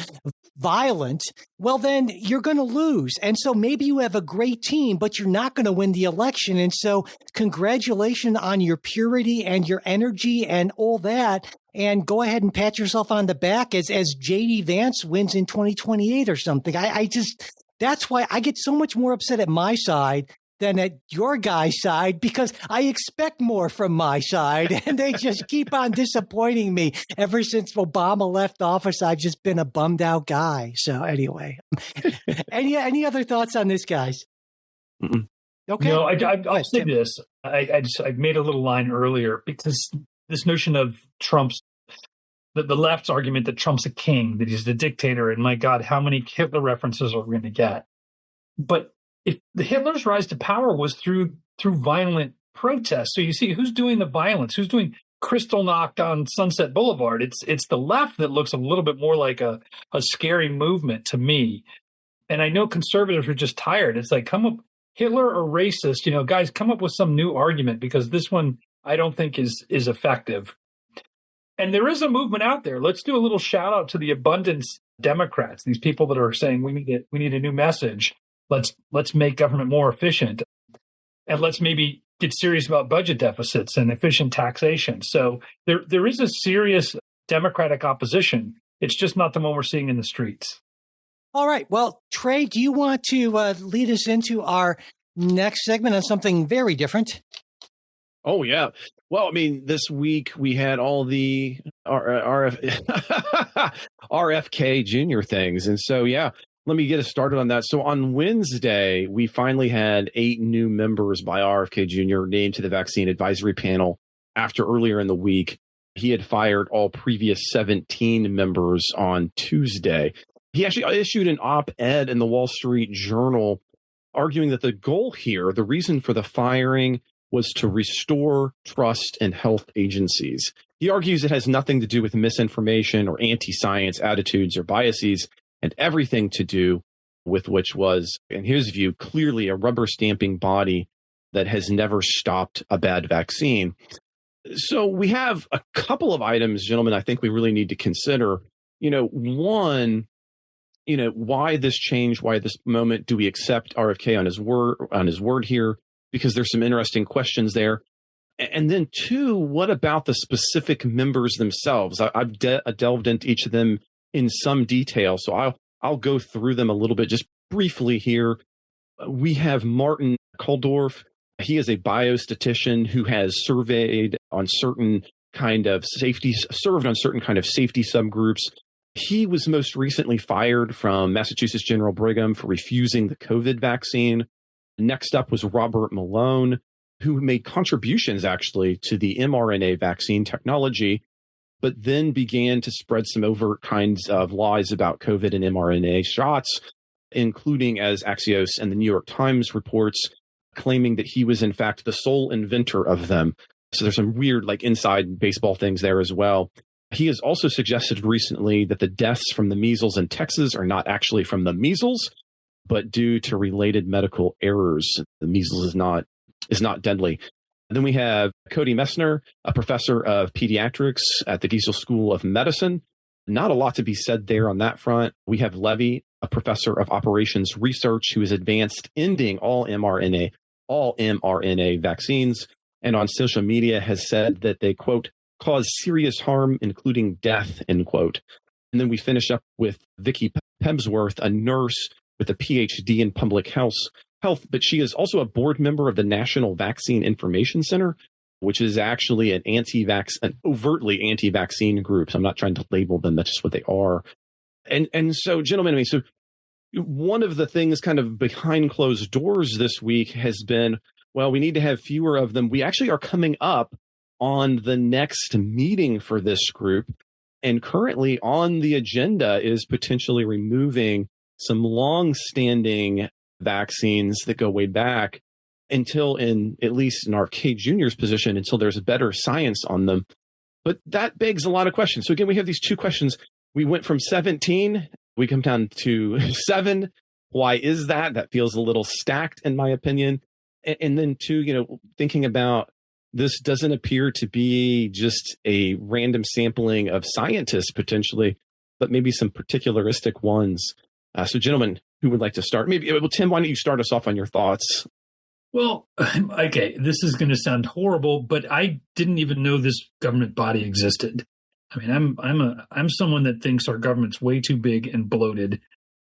C: violent, well, then you're going to lose. And so maybe you have a great team, but you're not going to win the election. And so congratulations on your purity and your energy and all that. And go ahead and pat yourself on the back as J.D. Vance wins in 2028 or something. That's why I get so much more upset at my side than at your guy's side, because I expect more from my side, and they just keep on disappointing me. Ever since Obama left office, I've just been a bummed out guy. So anyway, any other thoughts on this, guys?
D: Okay. I'll say this. I made a little line earlier because this notion of the left's argument that Trump's a king, that he's the dictator, and my God, how many Hitler references are we going to get? But if the Hitler's rise to power was through violent protests, so you see who's doing the violence, who's doing Kristallnacht on Sunset Boulevard. It's the left that looks a little bit more like a scary movement to me. And I know conservatives are just tired. It's like, come up, Hitler or racist, guys, come up with some new argument, because this one I don't think is effective. And there is a movement out there. Let's do a little shout out to the abundance Democrats, these people that are saying we need a new message. Let's make government more efficient, and let's maybe get serious about budget deficits and efficient taxation. So there is a serious Democratic opposition. It's just not the one we're seeing in the streets.
C: All right. Well, Trey, do you want to lead us into our next segment on something very different?
E: Oh, yeah. Well, I mean, this week we had all the RFK Jr. things. And so, yeah, let me get us started on that. So on Wednesday, we finally had 8 new members by RFK Jr. named to the vaccine advisory panel after earlier in the week he had fired all previous 17 members on Tuesday. He actually issued an op-ed in the Wall Street Journal arguing that the goal here, the reason for the firing, was to restore trust in health agencies. He argues it has nothing to do with misinformation or anti-science attitudes or biases, and everything to do with which was, in his view, clearly a rubber stamping body that has never stopped a bad vaccine. So we have a couple of items, gentlemen, I think we really need to consider. One, why this change, why this moment? Do we accept RFK on his word here? Because there's some interesting questions there. And then 2, what about the specific members themselves? I've delved into each of them in some detail, so I'll go through them a little bit just briefly here. We have Martin Kulldorff. He is a biostatistician who has served on certain kind of safety subgroups. He was most recently fired from Massachusetts General Brigham for refusing the COVID vaccine. Next up was Robert Malone, who made contributions actually to the mRNA vaccine technology, but then began to spread some overt kinds of lies about COVID and mRNA shots, including, as Axios and the New York Times reports, claiming that he was in fact the sole inventor of them. So there's some weird inside baseball things there as well. He has also suggested recently that the deaths from the measles in Texas are not actually from the measles, but due to related medical errors. The measles is not deadly. And then we have Cody Messner, a professor of pediatrics at the Giesel School of Medicine. Not a lot to be said there on that front. We have Levy, a professor of operations research who has advanced ending all mRNA vaccines, and on social media has said that they, quote, cause serious harm, including death, end quote. And then we finish up with Vicky Pebsworth, a nurse with a PhD in public health, but she is also a board member of the National Vaccine Information Center, which is actually an overtly anti-vaccine group. So I'm not trying to label them. That's just what they are. And so, gentlemen, so one of the things kind of behind closed doors this week has been, well, we need to have fewer of them. We actually are coming up on the next meeting for this group. And currently on the agenda is potentially removing some long-standing vaccines that go way back until, at least in RFK Jr.'s position, until there's better science on them. But that begs a lot of questions. So again, we have these 2 questions. We went from 17, we come down to 7. Why is that? That feels a little stacked, in my opinion. And then 2, thinking about this doesn't appear to be just a random sampling of scientists potentially, but maybe some particularistic ones. So gentlemen, who would like to start? Maybe, Tim, why don't you start us off on your thoughts?
D: Well, okay, this is going to sound horrible, but I didn't even know this government body existed. I mean, I'm someone that thinks our government's way too big and bloated.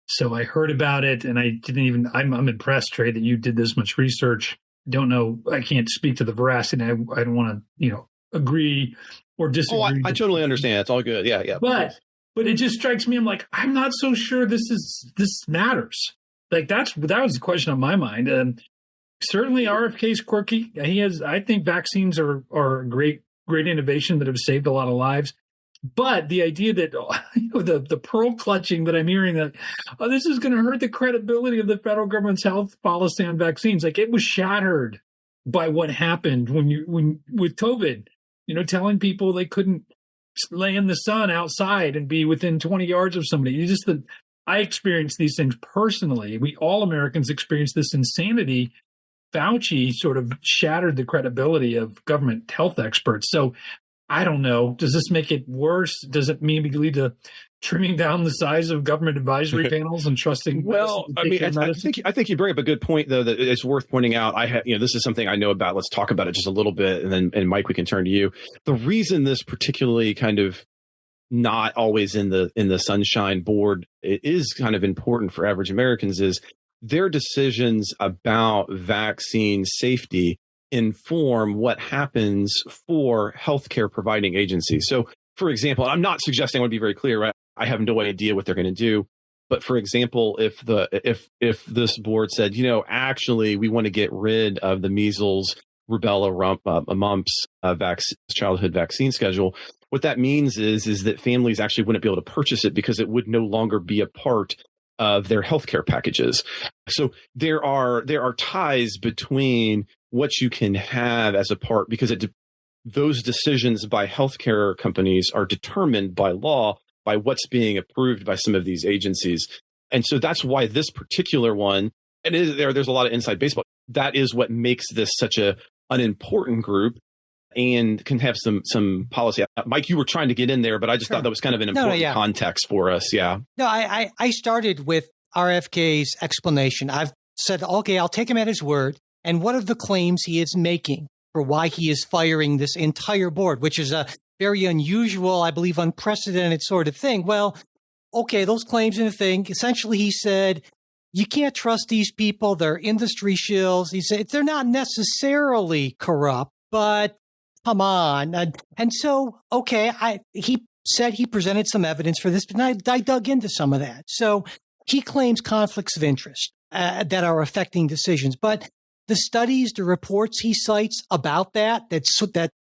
D: So I heard about it, and I'm impressed, Trey, that you did this much research. Don't know, I can't speak to the veracity. I don't want to, agree or disagree.
E: Oh, I totally understand. It's all good. Yeah.
D: But it just strikes me. I'm like, I'm not so sure this matters. Like that was the question on my mind. Certainly RFK's quirky. I think vaccines are a great innovation that have saved a lot of lives. But the idea that the pearl clutching that I'm hearing, that this is going to hurt the credibility of the federal government's health policy on vaccines, like, it was shattered by what happened when with COVID, telling people they couldn't lay in the sun outside and be within 20 yards of somebody. I experienced these things personally. All Americans experience this insanity. Fauci sort of shattered the credibility of government health experts. So I don't know. Does this make it worse? Does it maybe lead to trimming down the size of government advisory panels and trusting?
E: Well, I think you bring up a good point, though, that it's worth pointing out. This is something I know about. Let's talk about it just a little bit, and Mike, we can turn to you. The reason this particularly kind of not always in the sunshine board, it is kind of important for average Americans, is their decisions about vaccine safety inform what happens for healthcare providing agencies. So, for example, I'm not suggesting, I want to be very clear, right? I have no idea what they're going to do. But for example, if this board said, actually, we want to get rid of the measles, rubella, mumps childhood vaccine schedule, what that means is that families actually wouldn't be able to purchase it because it would no longer be a part of their healthcare packages. So there are ties between what you can have as a part, because those decisions by healthcare companies are determined by law, by what's being approved by some of these agencies. And so that's why this particular one, and there's a lot of inside baseball, that is what makes this such an important group and can have some policy. Mike, you were trying to get in there, but I just thought that was kind of an important context for us. Yeah.
C: No, I started with RFK's explanation. I've said, okay, I'll take him at his word. And what are the claims he is making for why he is firing this entire board, which is a very unusual, I believe, unprecedented sort of thing. Well, okay, those claims and the thing, essentially he said, you can't trust these people. They're industry shills. He said, they're not necessarily corrupt, but come on. And so, okay, he said he presented some evidence for this, but I dug into some of that. So he claims conflicts of interest that are affecting decisions. But the studies, the reports he cites about that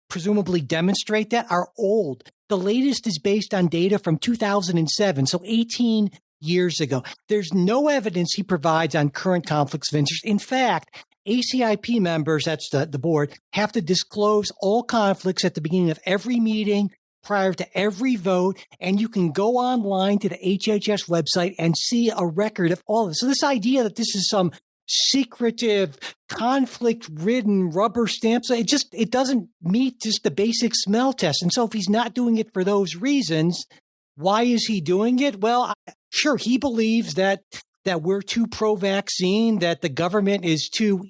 C: presumably demonstrate that are old. The latest is based on data from 2007, so 18 years ago. There's no evidence he provides on current conflicts of interest. In fact, ACIP members, that's the board, have to disclose all conflicts at the beginning of every meeting, prior to every vote, and you can go online to the HHS website and see a record of all of this. So this idea that this is some secretive, conflict-ridden rubber stamps, it doesn't meet just the basic smell test. And so if he's not doing it for those reasons, why is he doing it? Well, sure, he believes that we're too pro-vaccine, that the government is too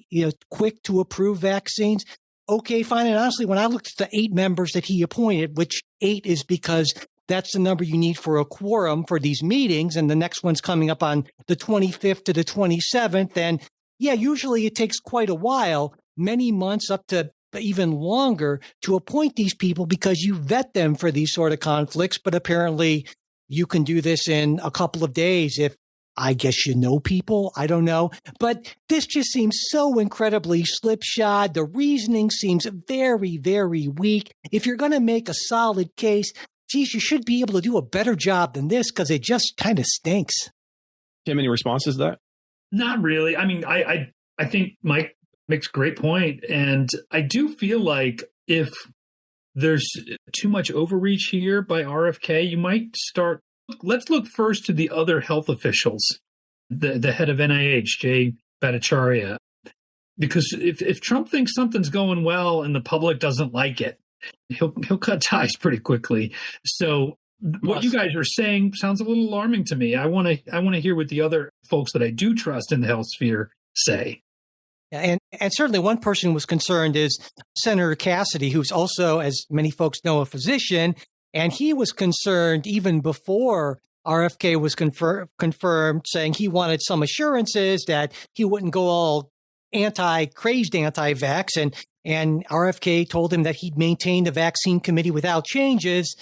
C: quick to approve vaccines. Okay, fine. And honestly, when I looked at the 8 members that he appointed, which 8 is because that's the number you need for a quorum for these meetings, and the next one's coming up on the 25th to the 27th. And yeah, usually it takes quite a while, many months up to even longer, to appoint these people because you vet them for these sort of conflicts. But apparently you can do this in a couple of days if, I guess, people. I don't know. But this just seems so incredibly slipshod. The reasoning seems very, very weak. If you're going to make a solid case, geez, you should be able to do a better job than this, because it just kind of stinks.
E: Tim, any responses to that?
D: Not really. I mean, I think Mike makes a great point. And I do feel like if there's too much overreach here by RFK, you might start. Let's look first to the other health officials, the head of NIH, Jay Bhattacharya, because if Trump thinks something's going well and the public doesn't like it, he'll cut ties pretty quickly. So what you guys are saying sounds a little alarming to me. I want to hear what the other folks that I do trust in the health sphere say.
C: And certainly one person who was concerned is Senator Cassidy, who's also, as many folks know, a physician. And he was concerned even before RFK was confirmed, saying he wanted some assurances that he wouldn't go all crazed anti-vax. And RFK told him that he'd maintain the vaccine committee without changes.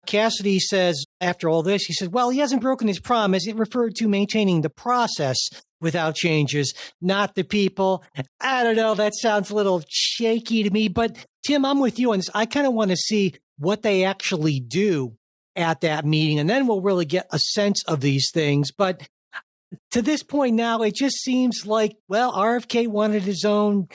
C: Cassidy says, after all this, he said, well, he hasn't broken his promise. It referred to maintaining the process without changes, not the people. I don't know. That sounds a little shaky to me. But Tim, I'm with you on this. I kind of want to see what they actually do at that meeting, and then we'll really get a sense of these things. But to this point now, it just seems like, well, RFK wanted his own.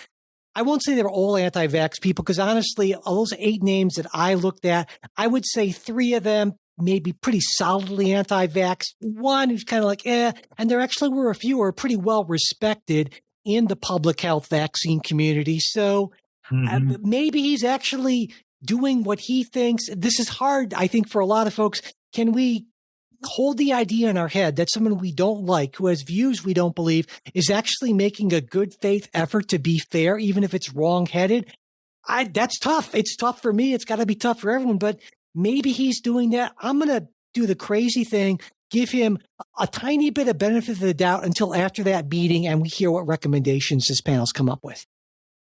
C: I won't say they were all anti-vax people, because honestly, of those 8 names that I looked at, I would say 3 of them maybe pretty solidly anti-vax. One who's kind of like, and there actually were a few who are pretty well respected in the public health vaccine community. So maybe he's actually doing what he thinks. This is hard, I think, for a lot of folks. Can we hold the idea in our head that someone we don't like, who has views we don't believe, is actually making a good faith effort to be fair, even if it's wrong-headed? That's tough. It's tough for me. It's got to be tough for everyone, but maybe he's doing that. I'm going to do the crazy thing, give him a tiny bit of benefit of the doubt until after that meeting and we hear what recommendations this panel's come up with.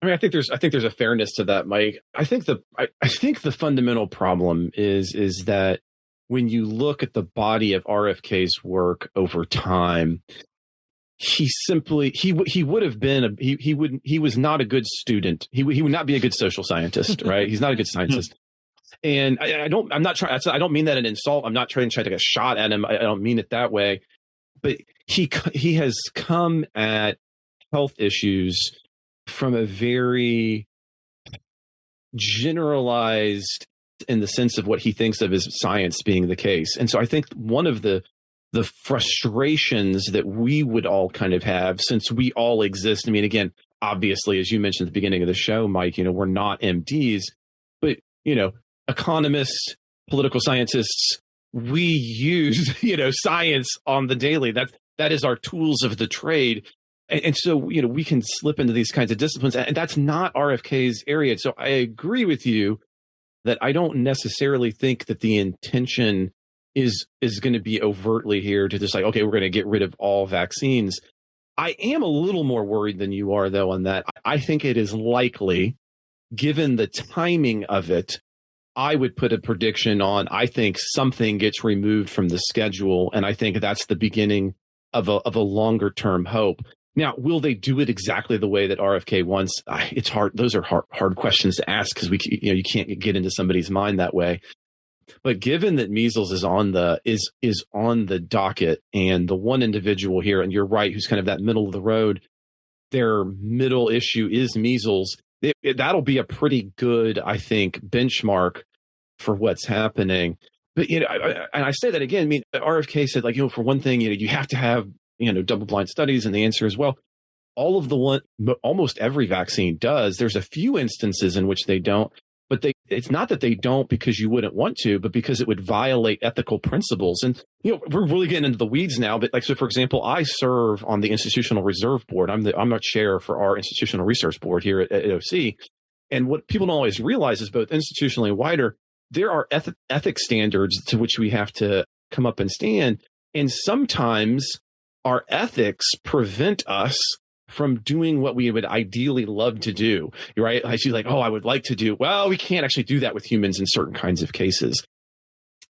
E: I mean, I think there's a fairness to that, Mike. I think the fundamental problem is that when you look at the body of RFK's work over time, he would have been he was not a good student. He would not be a good social scientist, right? He's not a good scientist. And I don't mean that an insult. I'm not trying to take a shot at him. I don't mean it that way. But he has come at health issues from a very generalized, in the sense of what he thinks of as science being the case. And so I think one of the frustrations that we would all kind of have, since we all exist, I mean, again, obviously, as you mentioned at the beginning of the show, Mike, we're not MDs, but, economists, political scientists, we use, science on the daily. That is our tools of the trade. And so, we can slip into these kinds of disciplines, and that's not RFK's area. So I agree with you that I don't necessarily think that the intention is going to be overtly here to just like, okay, we're going to get rid of all vaccines. I am a little more worried than you are, though, on that. I think it is likely, given the timing of it, I would put a prediction on, I think something gets removed from the schedule, and I think that's the beginning of a longer term hope. Now, will they do it exactly the way that RFK wants? It's hard. Those are hard questions to ask, because you can't get into somebody's mind that way. But given that measles is on the docket, and the one individual here, and you're right, who's kind of that middle of the road, their middle issue is measles. That'll be a pretty good, I think, benchmark for what's happening. But and I say that again. I mean, RFK said, like, for one thing, you have to have double-blind studies, and the answer is, well, almost every vaccine does. There's a few instances in which they don't, but it's not that they don't because you wouldn't want to, but because it would violate ethical principles. And we're really getting into the weeds now. But so, for example, I serve on the Institutional Reserve Board. I'm the chair for our Institutional Research Board here at OC. And what people don't always realize is, both institutionally and wider, there are ethics standards to which we have to come up and stand. And sometimes our ethics prevent us from doing what we would ideally love to do, right? I see, like, I would like to do. Well, we can't actually do that with humans in certain kinds of cases.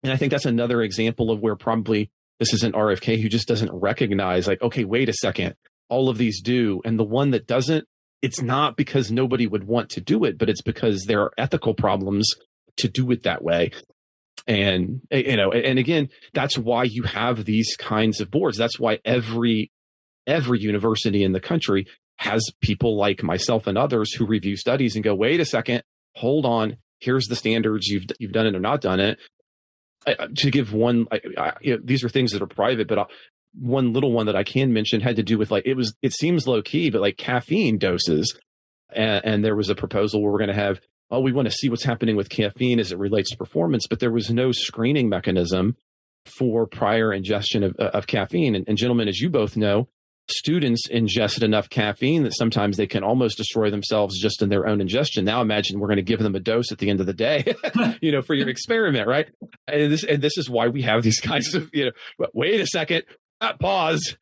E: And I think that's another example of where probably this is an RFK who just doesn't recognize, like, okay, wait a second, all of these do. And the one that doesn't, it's not because nobody would want to do it, but it's because there are ethical problems to do it that way. And, and again, that's why you have these kinds of boards. That's why every university in the country has people like myself and others who review studies and go, wait a second, hold on, here's the standards, you've done it or not done it. To give one, these are things that are private, but one little one that I can mention had to do with, like, it seems low key, but like caffeine doses. And there was a proposal where we're going to have, we want to see what's happening with caffeine as it relates to performance, but there was no screening mechanism for prior ingestion of caffeine. And gentlemen, as you both know, students ingest enough caffeine that sometimes they can almost destroy themselves just in their own ingestion. Now imagine we're going to give them a dose at the end of the day, for your experiment, right? And this is why we have these kinds of, wait a second, pause.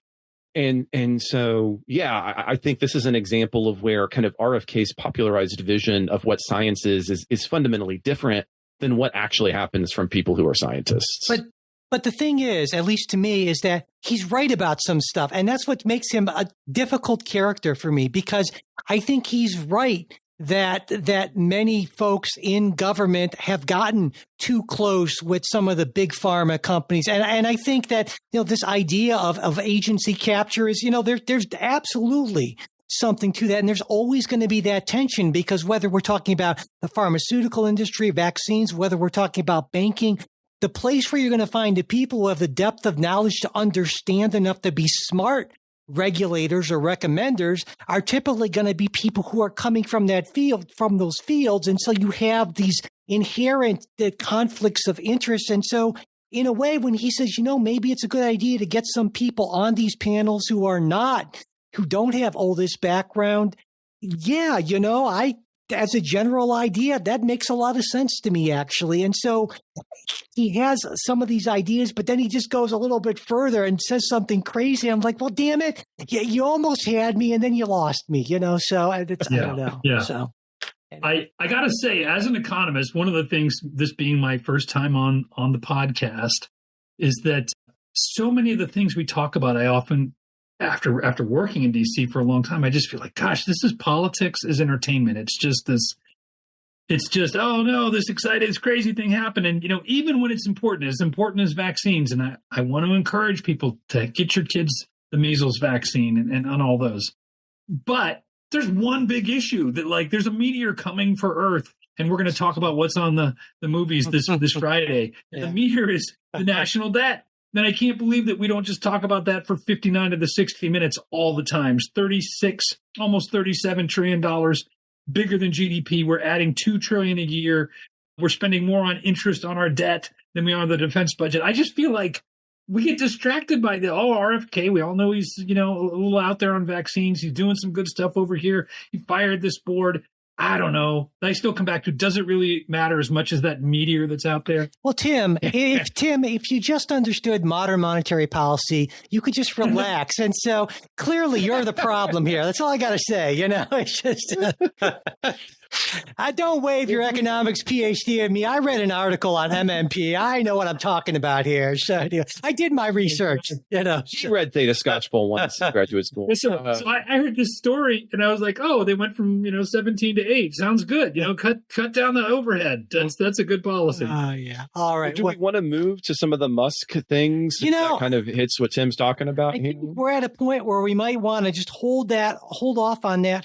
E: And so, yeah, I think this is an example of where kind of RFK's popularized vision of what science is fundamentally different than what actually happens from people who are scientists.
C: But But the thing is, at least to me, is that he's right about some stuff. And that's what makes him a difficult character for me, because I think he's right that many folks in government have gotten too close with some of the big pharma companies. And I think that, this idea of agency capture is, there's absolutely something to that. And there's always going to be that tension, because whether we're talking about the pharmaceutical industry, vaccines, whether we're talking about banking, the place where you're going to find the people who have the depth of knowledge to understand enough to be smart regulators or recommenders are typically going to be people who are coming from those fields. And so you have these inherent conflicts of interest. And so in a way, when he says, maybe it's a good idea to get some people on these panels who don't have all this background. Yeah, as a general idea, that makes a lot of sense to me, actually. And so he has some of these ideas, but then he just goes a little bit further and says something crazy. I'm like, well, damn it. You almost had me and then you lost me, so I don't know.
D: Yeah.
C: So
D: I got to say, as an economist, one of the things, this being my first time on the podcast, is that so many of the things we talk about, I often, after working in DC for a long time, I just feel like, gosh, this is politics as entertainment. It's just, oh no, this crazy thing happened. And, even when it's important as vaccines. And I want to encourage people to get your kids the measles vaccine and on all those. But there's one big issue that, there's a meteor coming for Earth. And we're going to talk about what's on the movies this Friday. Yeah. The meteor is the national debt. Then I can't believe that we don't just talk about that for 59 of the 60 minutes all the times. 36, almost $37 trillion, bigger than GDP. We're adding $2 trillion a year. We're spending more on interest on our debt than we are on the defense budget. I just feel like we get distracted by RFK. We all know he's, a little out there on vaccines. He's doing some good stuff over here. He fired this board. I don't know. I still come back to, does it really matter as much as that meteor that's out there?
C: Well, Tim, if you just understood modern monetary policy, you could just relax. And so clearly you're the problem here. That's all I got to say. It's just, I don't wave your economics PhD at me. I read an article on MMP. I know what I'm talking about here. So I did my research.
E: She read Theta Scotchbowl once in graduate school.
D: So I heard this story and I was like, oh, they went from 17 to 8. Sounds good. Cut down the overhead. That's a good policy.
C: Yeah. All right.
E: Do we want to move to some of the Musk things? That kind of hits what Tim's talking about here.
C: We're at a point where we might want to just hold off on that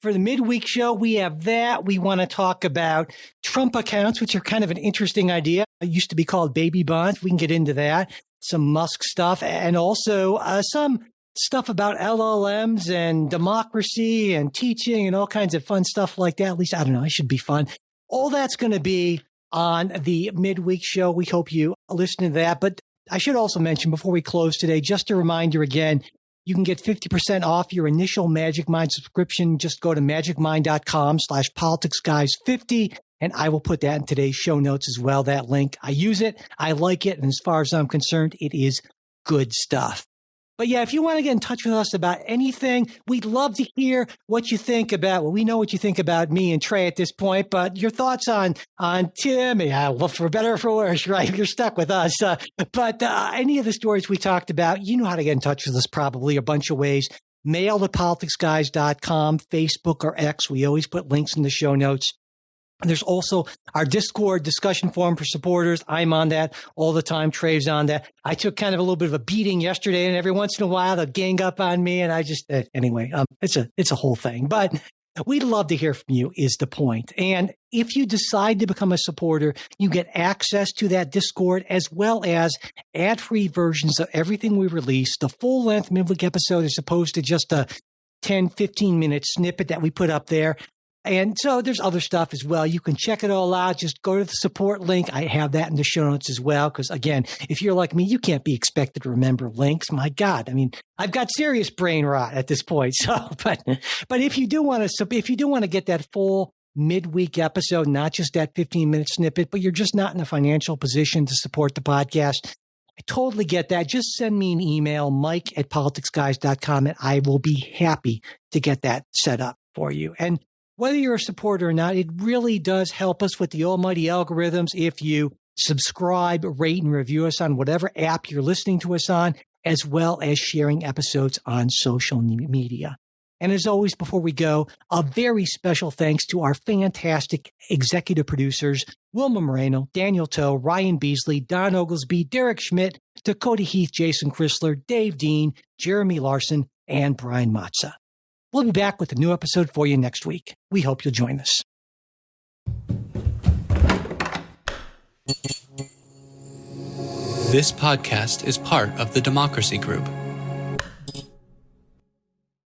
C: for the midweek show. We have that. We want to talk about Trump accounts, which are kind of an interesting idea. It used to be called baby bonds. We can get into that. Some Musk stuff, and also some stuff about LLMs and democracy and teaching and all kinds of fun stuff like that. At least, I don't know, it should be fun. All that's going to be on the midweek show. We hope you listen to that. But I should also mention before we close today, just a reminder again, you can get 50% off your initial Magic Mind subscription. Just go to magicmind.com/politicsguys50. And I will put that in today's show notes as well, that link. I use it. I like it. And as far as I'm concerned, it is good stuff. But yeah, if you want to get in touch with us about anything, we'd love to hear what you think about, we know what you think about me and Trey at this point, but your thoughts on Tim, well, for better or for worse, right? You're stuck with us. But any of the stories we talked about, you know how to get in touch with us, probably a bunch of ways. Mail at politicsguys.com, Facebook or X. We always put links in the show notes. There's also our Discord discussion forum for supporters. I'm on that all the time. Trey's on that. I took kind of a little bit of a beating yesterday, and every once in a while they'll gang up on me, and I just anyway. It's a whole thing, but we'd love to hear from you. Is the point? And if you decide to become a supporter, you get access to that Discord as well as ad-free versions of everything we release. The full-length midweek episode is opposed to just a 10, 15-minute snippet that we put up there. And so there's other stuff as well. You can check it all out. Just go to the support link. I have that in the show notes as well. Because again, if you're like me, you can't be expected to remember links. My God. I mean, I've got serious brain rot at this point. So, but if you do want to get that full midweek episode, not just that 15-minute snippet, but you're just not in a financial position to support the podcast, I totally get that. Just send me an email, mike@politicsguys.com, and I will be happy to get that set up for you. And whether you're a supporter or not, it really does help us with the almighty algorithms if you subscribe, rate, and review us on whatever app you're listening to us on, as well as sharing episodes on social media. And as always, before we go, a very special thanks to our fantastic executive producers, Wilma Moreno, Daniel Toe, Ryan Beasley, Don Oglesby, Derek Schmidt, Dakota Heath, Jason Chrysler, Dave Dean, Jeremy Larson, and Brian Matza. We'll be back with a new episode for you next week. We hope you'll join us.
F: This podcast is part of the Democracy Group.